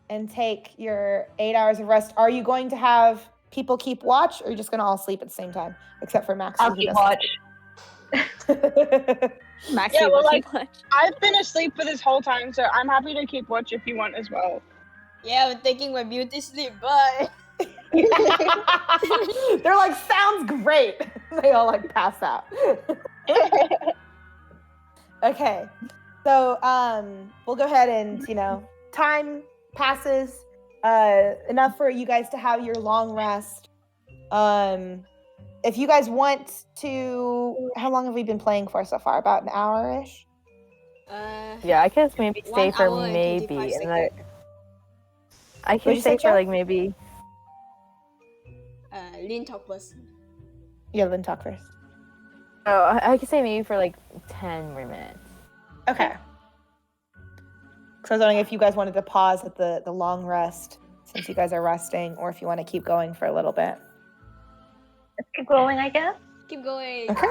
and take your 8 hours of rest. Are you going to have people keep watch, or are you just going to all sleep at the same time, except for Max? I'll keep watch. Maxie, Yeah, well, will keep watch. I've been asleep for this whole time, so I'm happy to keep watch if you want as well. Yeah, I'm taking my beauty sleep. Bye. They're like, sounds great. They all like pass out. Okay, so we'll go ahead and time passes enough for you guys to have your long rest. If you guys want to, how long have we been playing for so far? About an hour-ish? Yeah, I guess maybe 1 stay for hour and maybe. 25 And I What'd can you say say, for Joe? like maybe. Lyn talk first. Yeah, Lyn, talk first. Oh, I can say maybe for like 10 more minutes. Okay. So I was wondering if you guys wanted to pause at the long rest since you guys are resting, or if you want to keep going for a little bit. Let's keep going, I guess. Keep going. Okay.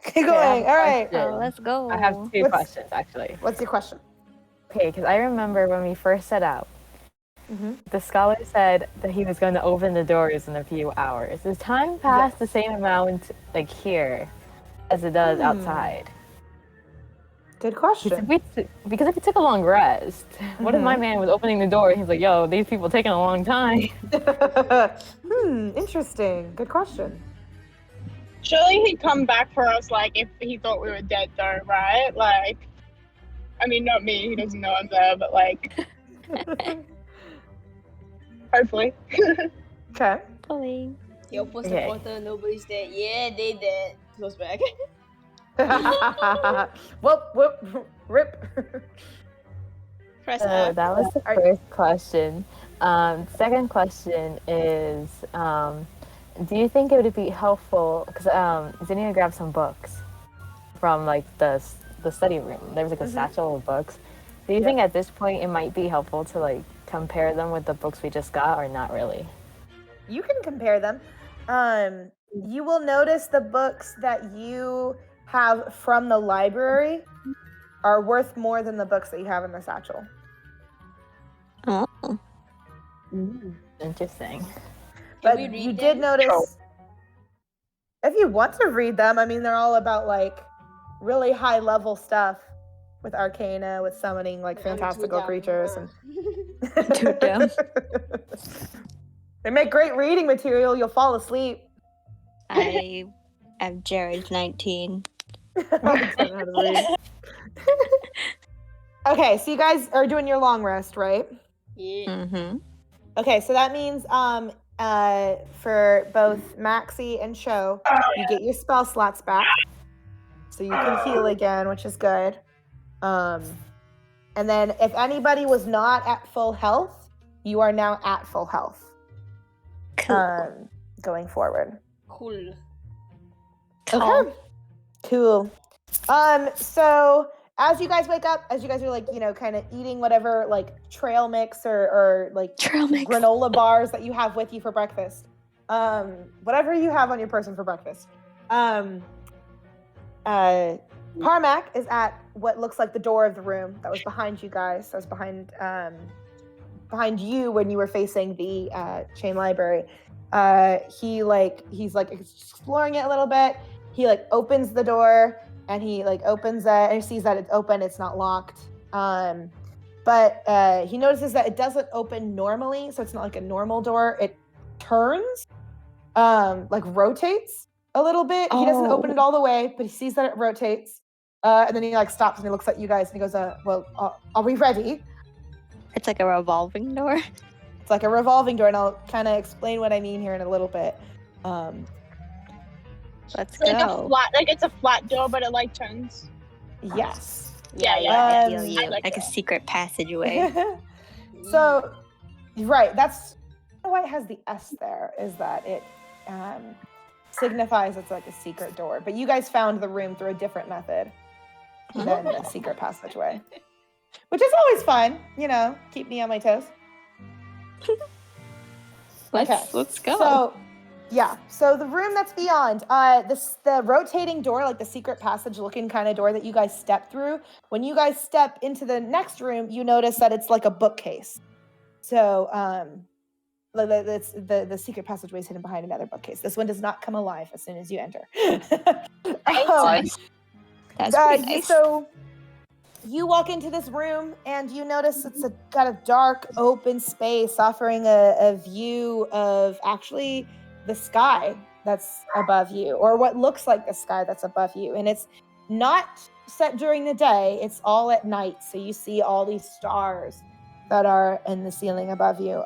Keep Okay, I have going. a All right. question. Oh, let's go. I have two What's- questions actually. What's your question? Okay, because I remember when we first set out, Mm-hmm. the scholar said that he was going to open the doors in a few hours. Does time pass the same amount like here as it does outside? Good Because question. because if we took a long rest, what if my Mhm. man was opening the door and he's like, yo, these people taking a long time? Interesting. Good question. Surely he'd come back for us, like, if he thought we were dead, though, right? Like, I mean, not me. He doesn't know I'm there, but like, hopefully. Okay. Hopefully. He opens Okay. the portal, nobody's there. Yeah, they dead. Close back. Whoop, whoop, rip. Press So F. that was the first question. Second question is, do you think it would be helpful? Because Zinnia grabbed some books from like the study room. There was like a satchel of books. Do you think at this point it might be helpful to like compare them with the books we just got, or not really? You can compare them. You will notice the books that you have from the library are worth more than the books that you have in the satchel. Oh. Interesting. Can But we read you them? did notice, if you want to read them, I mean, they're all about like really high level stuff with arcana, with summoning like I'm too fantastical dumb. creatures. And Too dumb. They make great reading material. You'll fall asleep. I am Jared's 19. I don't know how to read. Okay, so you guys are doing your long rest, right? Yeah. Mm-hmm. Okay, so that means for both Maxie and Cho, you get your spell slots back. So you can heal again, which is good. And then if anybody was not at full health, you are now at full health. Cool. Going forward. Cool. Okay. Cool. So as you guys wake up, as you guys are like, kind of eating whatever like trail mix or like Trail mix. granola bars that you have with you for breakfast. Whatever you have on your person for breakfast. Carmack is at what looks like the door of the room that was behind you guys. That was behind you when you were facing the chain library. He's exploring it a little bit. He like opens the door and he like opens it and he sees that it's open. It's not locked. But he notices that it doesn't open normally, so it's not like a normal door. It turns, like rotates a little bit. He doesn't open it all the way, but he sees that it rotates. And then he like stops and he looks at you guys and he goes, well, are we ready? It's like a revolving door. It's like a revolving door, and I'll kind of explain what I mean here in a little bit. Let's Like go. it's a flat door, but it like turns. Yes. Yeah, I feel Um, you. I like Like a that. secret passageway. So, right, that's why it has the S there, is that it signifies it's like a secret door. But you guys found the room through a different method than the secret passageway, which is always fun, keep me on my toes. Let's go. So, yeah. So the room that's beyond, the rotating door, like the secret passage looking kind of door that you guys step through. When you guys step into the next room, you notice that it's like a bookcase. So, the secret passageway is hidden behind another bookcase. This one does not come alive as soon as you enter. That's pretty nice. So you walk into this room and you notice it's got a dark open space offering a view of actually the sky that's above you, or what looks like the sky that's above you. And it's not set during the day, it's all at night. So you see all these stars that are in the ceiling above you.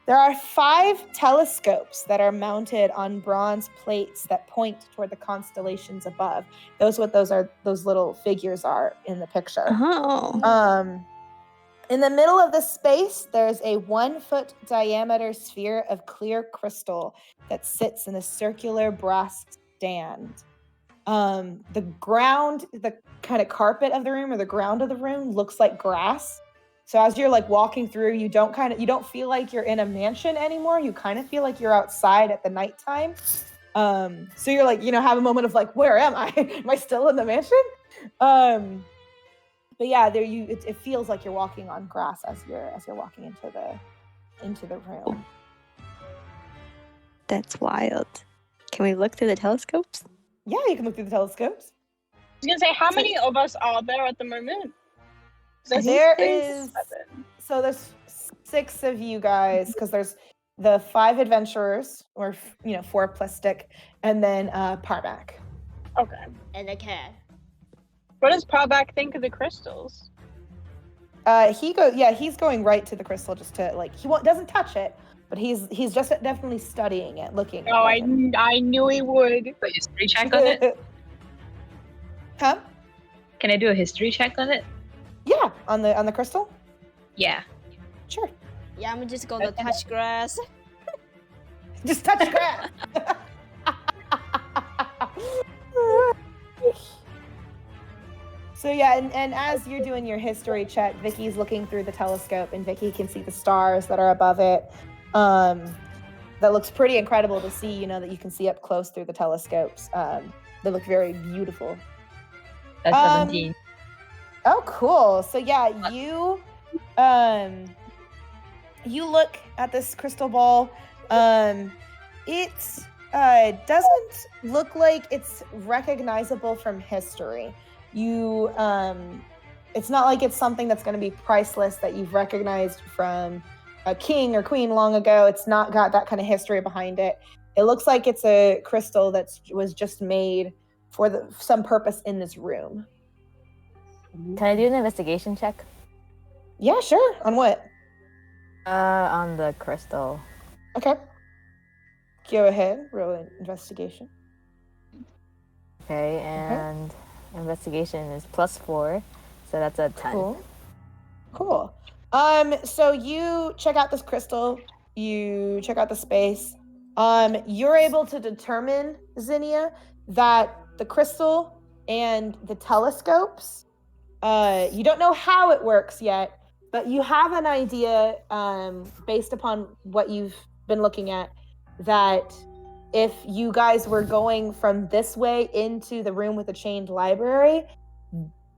There are 5 telescopes that are mounted on bronze plates that point toward the constellations above. Those little figures are in the picture. Oh. In the middle of the space, there's a 1-foot diameter sphere of clear crystal that sits in a circular brass stand. The ground, the kind of carpet of the room or the ground of the room looks like grass. So as you're like walking through, you don't feel like you're in a mansion anymore. You kind of feel like you're outside at the nighttime. So you're like, have a moment of like, where am I? Am I still in the mansion? But yeah, it feels like you're walking on grass as you're walking into the room. That's wild. Can we look through the telescopes? Yeah, you can look through the telescopes. I was gonna say, how many of us are there at the moment? There's 6 of you guys, because there's the 5 adventurers, or 4 plus Stick, and then Parmac. Okay. And a cat. What does Parback think of the crystals? He's going right to the crystal just to like doesn't touch it, but he's just definitely studying it, looking. Oh, I knew he would. A history check on it? Huh? Can I do a history check on it? Yeah, on the crystal. Yeah. Sure. Yeah, I'm just gonna touch grass. Just touch grass. So yeah, and as you're doing your history check, Vicky's looking through the telescope, and Vicky can see the stars that are above it. That looks pretty incredible to see. That you can see up close through the telescopes. They look very beautiful. That's 17. Oh, cool. So yeah, you look at this crystal ball. It doesn't look like it's recognizable from history. It's not like it's something that's going to be priceless that you've recognized from a king or queen long ago. It's not got that kind of history behind it. It looks like it's a crystal that was just made for some purpose in this room. Can I do an investigation check? Yeah, sure. On what? On the crystal. Okay. Go ahead. Roll an investigation. Okay, and investigation is +4, so that's a 10. Cool. So you check out this crystal. You check out the space. You're able to determine, Zinnia, that the crystal and the telescopes, you don't know how it works yet, but you have an idea, based upon what you've been looking at, that if you guys were going from this way into the room with the chained library,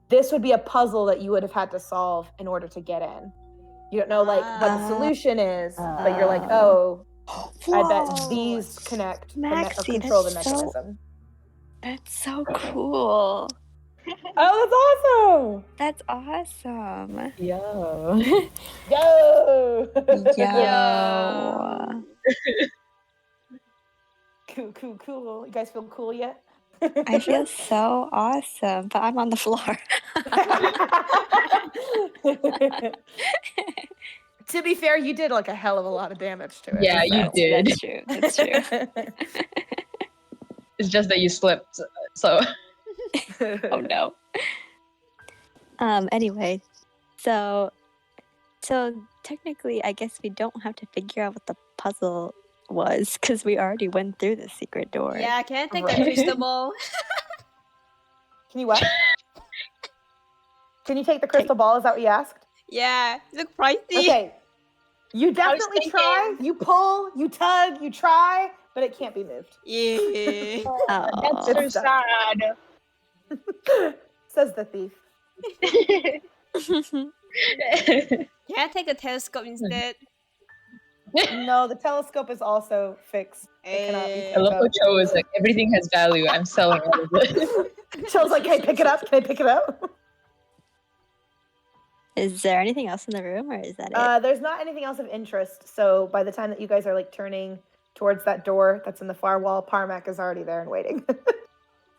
this would be a puzzle that you would have had to solve in order to get in. You don't know what the solution is, but you're like, oh, I bet these connect or control the mechanism. That's so cool. Oh, That's awesome. Yo. Yo! Yo. Cool. You guys feel cool yet? I feel so awesome, but I'm on the floor. To be fair, you did like a hell of a lot of damage to it. Yeah, you did. That's true. It's just that you slipped, so. Oh no. Anyway, so technically, I guess we don't have to figure out what the puzzle was because we already went through the secret door. Yeah, can I take Right. the crystal ball? Can you what? Can you take the crystal ball? Is that what you asked? Yeah, look pricey. Okay. You definitely try. You pull, you tug, you try, but it can't be moved. Yeah. That's so It's sad. Says the thief. Can I take a telescope instead? No, the telescope is also fixed. It cannot be Eh. picked I love how up. Cho is like, everything has value. I'm selling all of it. Cho's like, hey, pick it up. Can I pick it up? Is there anything else in the room, or is that it? There's not anything else of interest. So by the time that you guys are like turning towards that door that's in the far wall, Parmac is already there and waiting.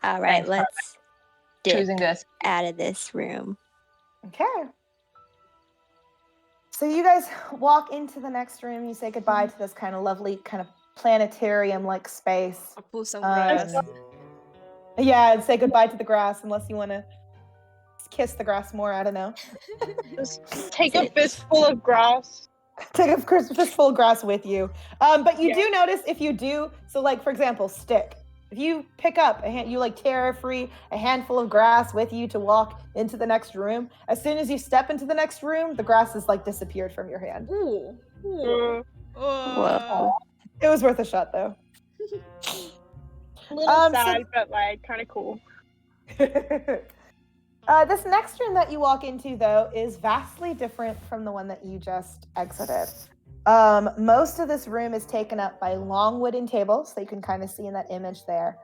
All right, Thanks, let's dip Choosing this. out of this room. Okay. So you guys walk into the next room. You say goodbye to this kind of lovely, kind of planetarium-like space. I'll pull some grass. Yeah, and say goodbye to the grass unless you want to kiss the grass more. I don't know. Just take a fistful of grass. Take a fistful of grass with you. But you do notice if you do, so like for example, stick. If you pick up you like tear free a handful of grass with you to walk into the next room. As soon as you step into the next room, the grass is like disappeared from your hand. Ooh. Whoa. It was worth a shot though. A little sad, but like kind of cool. This next room that you walk into, though, is vastly different from the one that you just exited. Most of this room is taken up by long wooden tables that you can kind of see in that image there.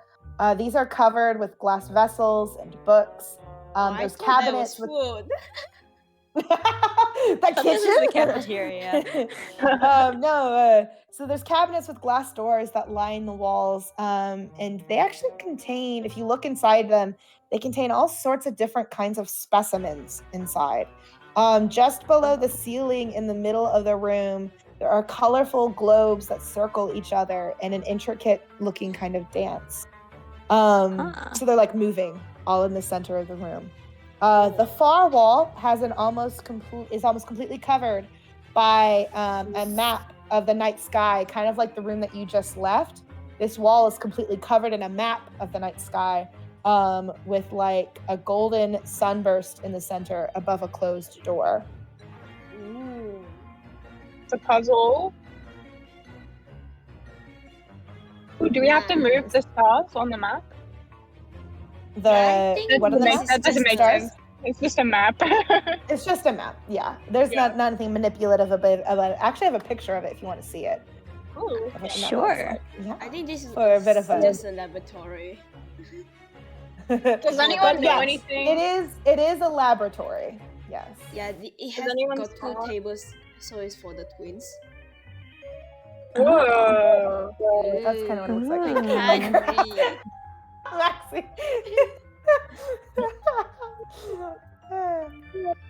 These are covered with glass vessels and books. There's cabinets with food. the So kitchen. this is the cafeteria. So there's cabinets with glass doors that line the walls, and they actually contain, if you look inside them, they contain all sorts of different kinds of specimens inside. Just below the ceiling in the middle of the room, there are colorful globes that circle each other in an intricate looking kind of dance. So they're like moving all in the center of the room. The far wall has is almost completely covered by a map of the night sky, kind of like the room that you just left. This wall is completely covered in a map of the night sky, with like a golden sunburst in the center above a closed door. Ooh. It's a puzzle. Ooh, do we have to move the stars on the map? I think What are the this maps? is That doesn't make Stars? sense. It's just a map. It's just a map. Yeah, there's not anything manipulative about it. Actually, I have a picture of it if you want to see it. Ooh. Of what the map Sure. looks like. Yeah. I think this is For a bit of a- just a laboratory. Does anyone know Yes, anything? It is a laboratory. Yes. Yeah, it has anyone got two saw- tables, so it's for the twins. Whoa. That's kind of what it looks like. Can't read. Maxie.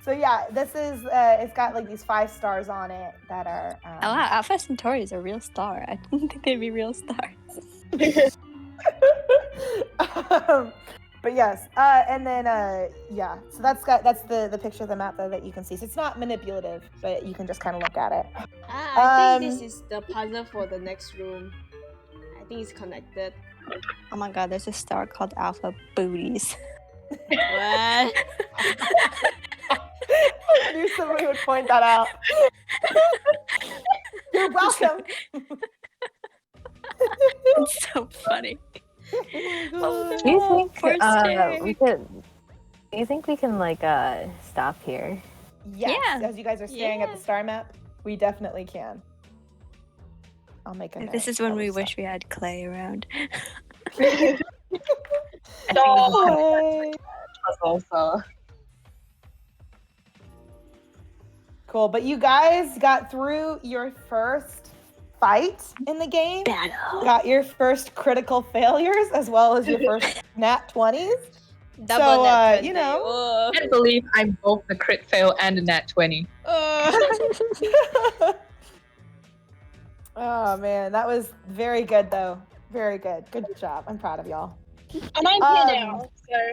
So yeah, this is it's got like these 5 stars on it that are Oh wow, Alpha Centauri is a real star. I didn't think they'd be real stars. But yes, and then yeah, so that's the picture of the map that you can see. So it's not manipulative, but you can just kind of look at it. I think this is the puzzle for the next room. I think it's connected. Oh my god, there's a star called Alpha Booties. What? I knew somebody would point that out. You're welcome. It's so funny. Do you think poor Stick. we could? Do you think we can like stop here? Yes, Yeah. as you guys are staring at the star map, we definitely can. I'll make a note. This is when that we stop. wish we had Clay around. Oh, Puzzle, so. cool, but you guys got through your first fight in the game. Battle. Got your first critical failures as well as your first nat 20s. Double So, nat 20. you know. Oh. I can't believe I'm both the crit fail and the nat 20. Oh man, that was very good though. Very good. Good job. I'm proud of y'all. And I'm here now, so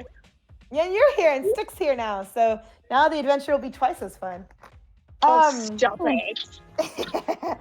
Yeah, you're here and Stick's here now. So now the adventure will be twice as fun. stop it.